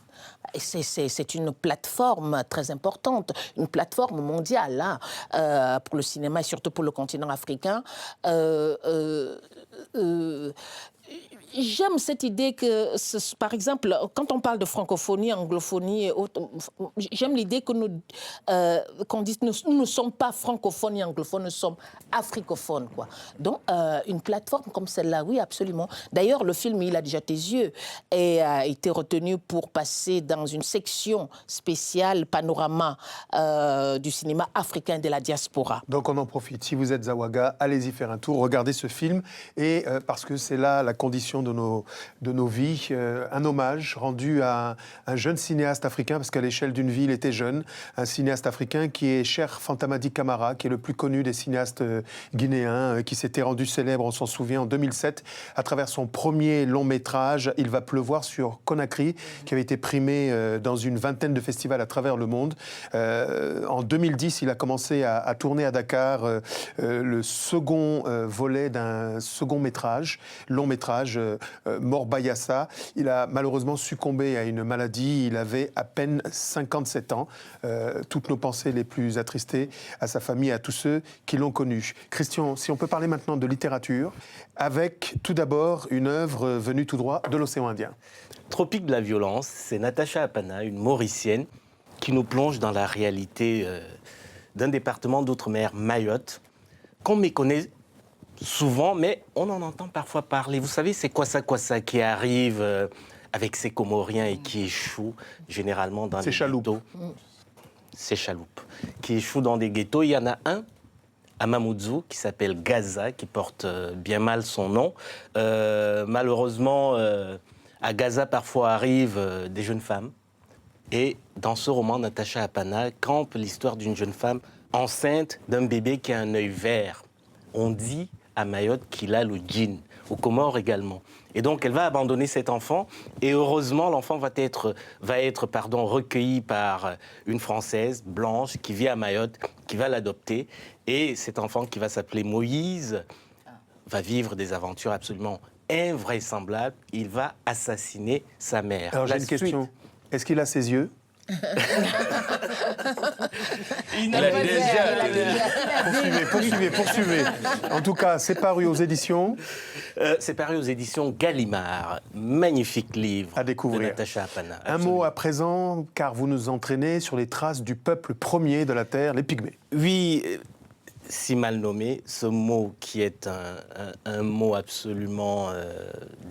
C'est une plateforme très importante, une plateforme mondiale pour le cinéma et surtout pour le continent africain. J'aime cette idée que, par exemple, quand on parle de francophonie, anglophonie et autres, j'aime l'idée que qu'on dise nous ne sommes pas francophones et anglophones, nous sommes africophones, quoi. Donc, une plateforme comme celle-là, oui, absolument. D'ailleurs, le film Il a déjà tes yeux a été retenu pour passer dans une section spéciale panorama du cinéma africain de la diaspora. Donc, on en profite. Si vous êtes à Ouaga, allez-y faire un tour, regardez ce film, et parce que c'est là la condition de nos vies, un hommage rendu à un jeune cinéaste africain, parce qu'à l'échelle d'une vie, il était jeune, un cinéaste africain qui est Cheikh Fanta Madi Camara, qui est le plus connu des cinéastes guinéens, qui s'était rendu célèbre, on s'en souvient, en 2007, à travers son premier long métrage, Il va pleuvoir sur Conakry, qui avait été primé dans une vingtaine de festivals à travers le monde. En 2010, il a commencé à tourner à Dakar le second volet d'un second métrage, long métrage, Morbayassa. Il a malheureusement succombé à une maladie. Il avait à peine 57 ans. Toutes nos pensées les plus attristées à sa famille et à tous ceux qui l'ont connu. Christian, si on peut parler maintenant de littérature, avec tout d'abord une œuvre venue tout droit de l'océan Indien. Tropique de la violence, c'est Natacha Apana, une Mauricienne, qui nous plonge dans la réalité d'un département d'outre-mer, Mayotte, qu'on méconnaît souvent, mais on en entend parfois parler. Vous savez, c'est Kwassa qui arrive avec ses Comoriens et qui échoue généralement dans des ghettos. C'est Chaloupe. Qui échoue dans des ghettos. Il y en a un à Mamoudzou qui s'appelle Gaza, qui porte bien mal son nom. Malheureusement, à Gaza, parfois arrivent des jeunes femmes. Et dans ce roman, Natacha Apana campe l'histoire d'une jeune femme enceinte d'un bébé qui a un œil vert. On dit à Mayotte qu'il a le djinn, aux Comores également. Et donc, elle va abandonner cet enfant, et heureusement, l'enfant va être recueilli par une Française blanche qui vit à Mayotte, qui va l'adopter. Et cet enfant, qui va s'appeler Moïse, va vivre des aventures absolument invraisemblables. Il va assassiner sa mère. Alors, j'ai une question. Est-ce qu'il a ses yeux? Poursuivez. En tout cas, c'est paru aux éditions. C'est paru aux éditions Gallimard. Magnifique livre à découvrir. De Natacha Apana. Un mot à présent, car vous nous entraînez sur les traces du peuple premier de la Terre, les Pygmées. Oui. Si mal nommé, ce mot qui est un mot absolument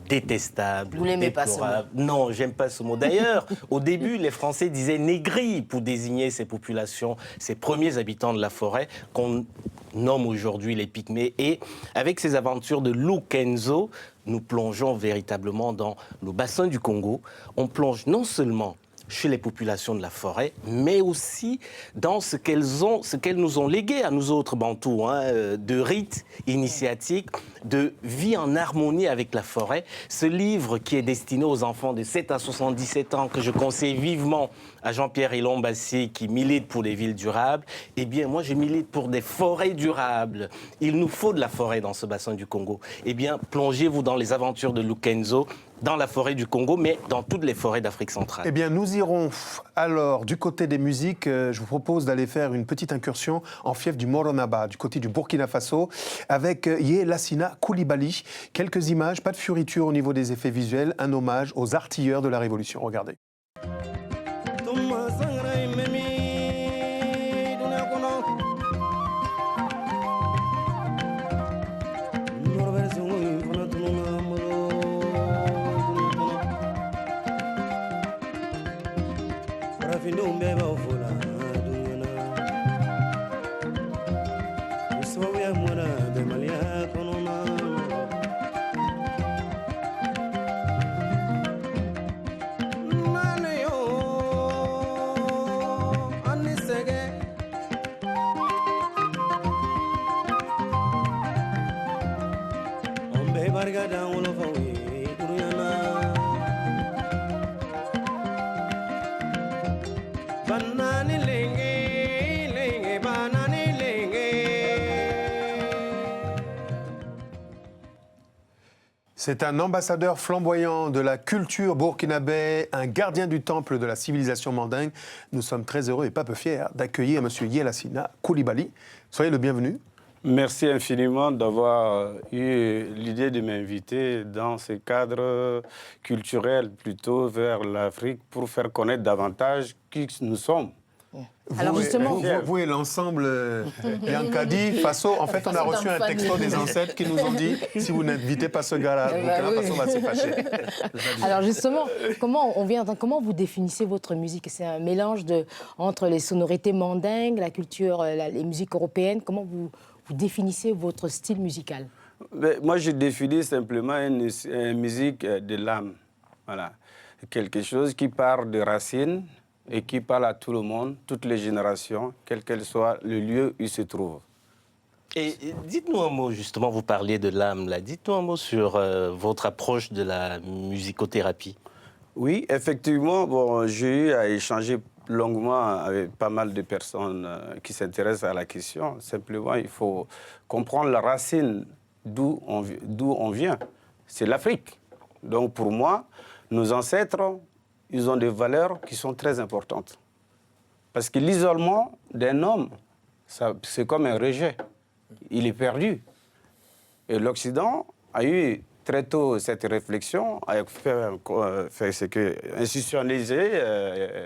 détestable. Vous l'aimez pas ce mot? Non, j'aime pas ce mot. D'ailleurs, au début, les Français disaient négri pour désigner ces populations, ces premiers habitants de la forêt, qu'on nomme aujourd'hui les Pygmées. Et avec ces aventures de Lou Kenzo, nous plongeons véritablement dans le bassin du Congo. On plonge non seulement chez les populations de la forêt, mais aussi dans ce qu'elles nous ont légué à nous autres Bantous, de rites initiatiques, de vie en harmonie avec la forêt. Ce livre qui est destiné aux enfants de 7 à 77 ans, que je conseille vivement à Jean-Pierre Ilon-Bassi, qui milite pour les villes durables, eh bien, moi, je milite pour des forêts durables. Il nous faut de la forêt dans ce bassin du Congo. Eh bien, plongez-vous dans les aventures de Lou Kenzo, dans la forêt du Congo, mais dans toutes les forêts d'Afrique centrale. Eh bien, nous irons alors du côté des musiques. Je vous propose d'aller faire une petite incursion en fief du Moronaba, du côté du Burkina Faso, avec Yé Lassina Koulibaly. Quelques images, pas de fioriture au niveau des effets visuels, un hommage aux artilleurs de la Révolution. Regardez. Banani lenge C'est un ambassadeur flamboyant de la culture burkinabé, un gardien du temple de la civilisation mandingue. Nous sommes très heureux et pas peu fiers d'accueillir M. Yelassina Coulibaly. Soyez le bienvenu. Merci infiniment d'avoir eu l'idée de m'inviter dans ce cadre culturel plutôt vers l'Afrique pour faire connaître davantage qui nous sommes. Alors justement, vous et l'ensemble Yankadi, Faso, en fait, on a reçu un texto des ancêtres qui nous ont dit si vous n'invitez pas ce gars-là, Faso va se fâcher. Alors justement, comment vous définissez votre musique? C'est un mélange entre les sonorités mandingues, la culture, les musiques européennes. Comment vous définissez votre style musical? Moi, je définis simplement une musique de l'âme. Voilà. Quelque chose qui part de racines et qui parle à tout le monde, toutes les générations, quel qu'elle soit le lieu où il se trouve. Et dites-nous un mot, justement, vous parliez de l'âme, là. Dites-nous un mot sur votre approche de la musicothérapie. Oui, effectivement, bon, j'ai eu à échanger longuement avec pas mal de personnes qui s'intéressent à la question. Simplement, il faut comprendre la racine d'où on vient. C'est l'Afrique. Donc, pour moi, nos ancêtres, ils ont des valeurs qui sont très importantes. Parce que l'isolement d'un homme, c'est comme un rejet. Il est perdu. Et l'Occident a eu très tôt cette réflexion, a institutionnalisé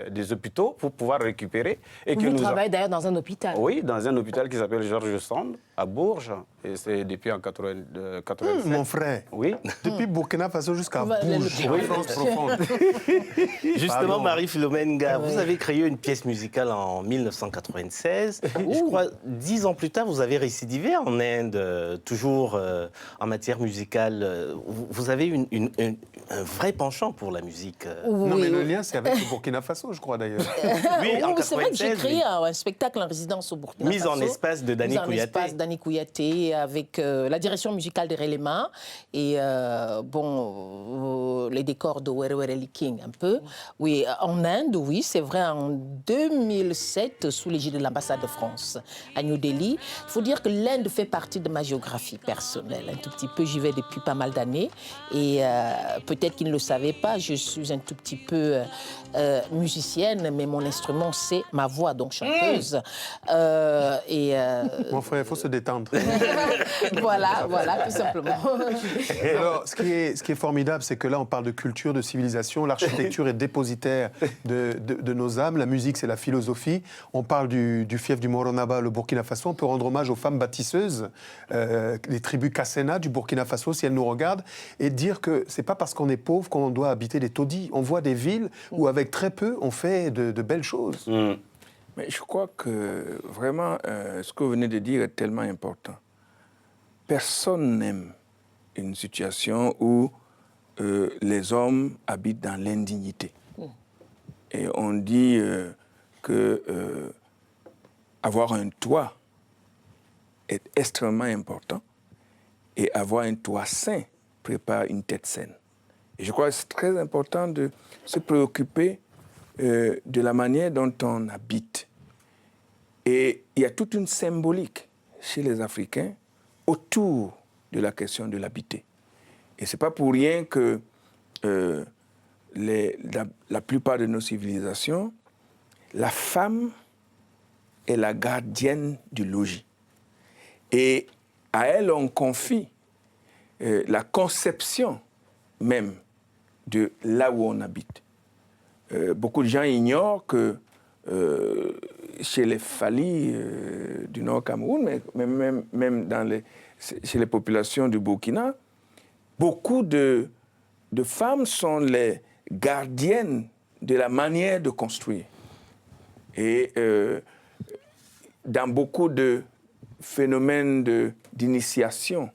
des hôpitaux pour pouvoir récupérer. Et vous travaillez d'ailleurs dans un hôpital. Oui, dans un hôpital qui s'appelle Georges Sand, à Bourges. Et c'est depuis en 87. Mon frère, oui. Depuis Burkina Faso jusqu'à Bourges, en France profonde. Justement, Marie-Philomène Ga, vous avez créé une pièce musicale en 1996. Je crois, 10 ans plus tard, vous avez récidivé en Inde, toujours en matière musicale. Vous avez un vrai penchant pour la musique. Non, mais le lien, c'est avec le Burkina Faso, je crois, d'ailleurs. Oui, en 96, c'est vrai que j'ai créé un spectacle en résidence au Burkina Faso. Mise en espace de Dani Kouyaté, avec la direction musicale de Relema et les décors de Were Were King un peu. Oui, en Inde, oui, c'est vrai, en 2007, sous l'égide de l'ambassade de France à New Delhi. Il faut dire que l'Inde fait partie de ma géographie personnelle. Un tout petit peu, j'y vais depuis pas mal d'années et peut-être qu'ils ne le savaient pas, je suis un tout petit peu musicienne, mais mon instrument, c'est ma voix, donc chanteuse. Mon frère, il faut se détendre. voilà, tout simplement. Alors, ce qui est formidable, c'est que là, on parle de culture, de civilisation. L'architecture est dépositaire de nos âmes. La musique, c'est la philosophie. On parle du fief du Moronaba, le Burkina Faso. On peut rendre hommage aux femmes bâtisseuses, les tribus Kassena du Burkina Faso, si elles nous regardent, et dire que c'est pas parce qu'on est pauvre qu'on doit habiter des taudis. On voit des villes où, avec très peu, on fait de belles choses. Mais je crois que vraiment, ce que vous venez de dire est tellement important. Personne n'aime une situation où les hommes habitent dans l'indignité. Et on dit que avoir un toit est extrêmement important et avoir un toit sain prépare une tête saine. Et je crois que c'est très important de se préoccuper de la manière dont on habite. Et il y a toute une symbolique chez les Africains autour de la question de l'habiter. Et ce n'est pas pour rien que la plupart de nos civilisations, la femme est la gardienne du logis. Et à elle, on confie la conception même de là où on habite. Beaucoup de gens ignorent que chez les Fali du Nord Cameroun, mais même chez les populations du Burkina, beaucoup de femmes sont les gardiennes de la manière de construire. Et dans beaucoup de phénomènes d'initiation,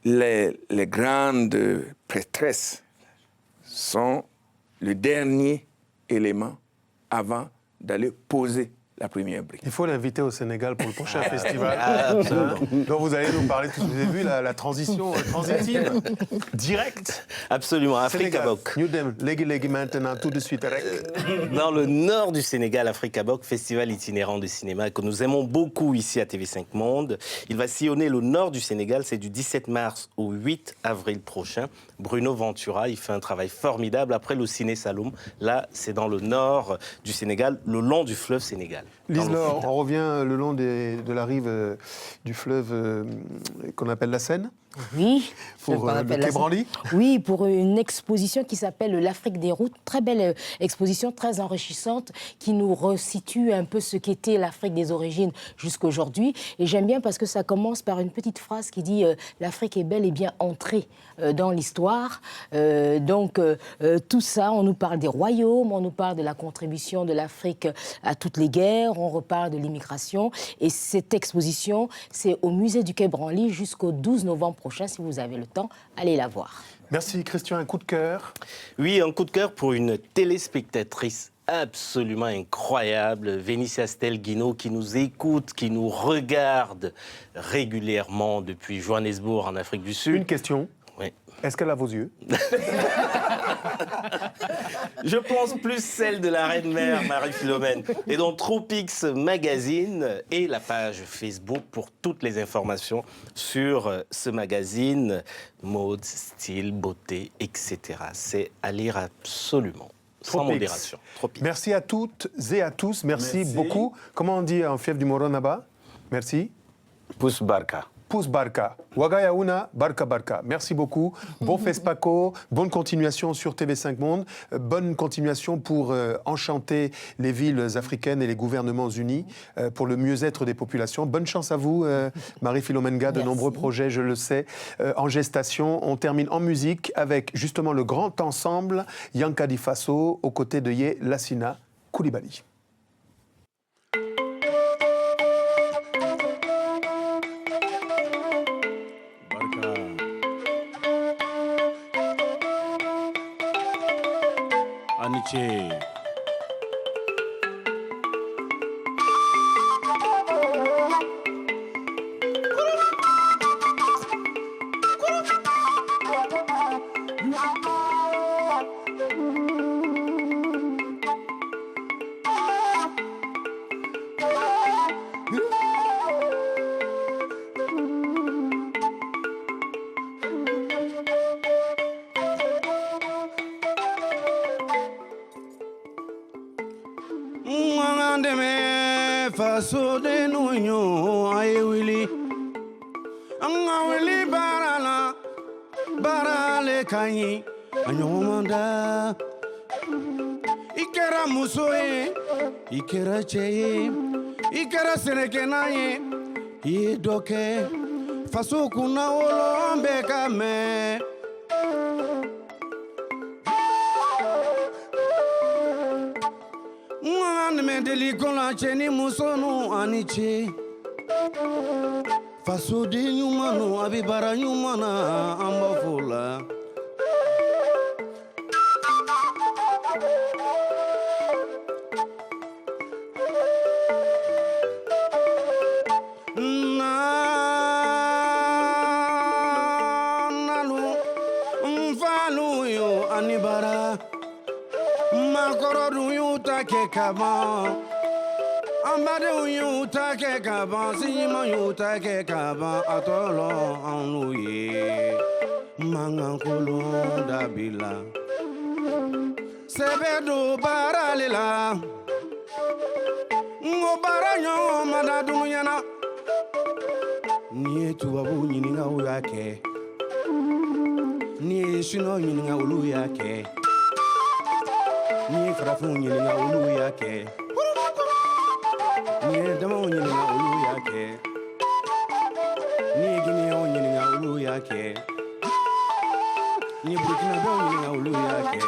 les grandes prêtresses sont le dernier élément avant d'aller poser la première brique. Il faut l'inviter au Sénégal pour le prochain festival. Absolument. Donc vous allez nous parler, vous avez vu la transition transitive directe. Absolument, Africa Sénégal. Boc. Ñu dem léegi maintenant tout de suite rek. Dans le nord du Sénégal, Africa Boc, festival itinérant de cinéma que nous aimons beaucoup ici à TV5 Monde. Il va sillonner le nord du Sénégal, c'est du 17 mars au 8 avril prochain. Bruno Ventura, il fait un travail formidable après le Ciné Saloum. Là, c'est dans le nord du Sénégal, le long du fleuve Sénégal. Lise-Laure, on revient le long de la rive du fleuve qu'on appelle la Seine. Oui. Pour le Quai Branly. Oui, pour une exposition qui s'appelle l'Afrique des routes. Très belle exposition, très enrichissante, qui nous resitue un peu ce qu'était l'Afrique des origines jusqu'à aujourd'hui. Et j'aime bien parce que ça commence par une petite phrase qui dit « L'Afrique est bel et bien entrée dans l'histoire ». Donc, tout ça, on nous parle des royaumes, on nous parle de la contribution de l'Afrique à toutes les guerres, on reparle de l'immigration. Et cette exposition, c'est au musée du Quai Branly jusqu'au 12 novembre prochain. Si vous avez le temps, allez la voir. Merci Christian, un coup de cœur. Oui, un coup de cœur pour une téléspectatrice absolument incroyable, Vénitia Stelguino, qui nous écoute, qui nous regarde régulièrement depuis Johannesburg en Afrique du Sud. Une question. Oui. Est-ce qu'elle a vos yeux? Je pense plus celle de la reine-mère Marie-Philomène. Et donc Tropics Magazine et la page Facebook pour toutes les informations sur ce magazine, mode, style, beauté, etc. C'est à lire absolument, sans Tropics. modération. Tropics. Merci à toutes et à tous. Merci beaucoup. Comment on dit en fief du Moronaba? Merci. Pousse Barka. Pousse Barka. Wagayaouna, Barka Barka. Merci beaucoup. Bon FESPACO. Bonne continuation sur TV5 Monde. Bonne continuation pour enchanter les villes africaines et les gouvernements unis pour le mieux-être des populations. Bonne chance à vous, Marie-Philomène Ga. De nombreux projets, je le sais, en gestation. On termine en musique avec justement le grand ensemble Yankadi Faso aux côtés de Ye Lassina Koulibaly. Aniche. faso de nuño ay wili anga wili barala barale kanyi anyomanda ikera musoye ikera cheye ikera senekenaye idoke faso kuna olombe kame deli kola cheni musonu aniche faso de nyumano abibara nyumana ambafula nalu mfalu yo anibara makorodu yo take kama Ambade yu take kaba, sima yu take kaba, atolo anuye, mangankulu dabila, sebedu baralila, ngo baranyo madadu yana, nie tuwabu nyininga uyake, nie shino nyininga ulu yake, nie frafu nyininga ulu yake. Ni dama onyinga ulu yake ni Guinea onyinga ulu yake ni Burkina Faso onyinga ulu yake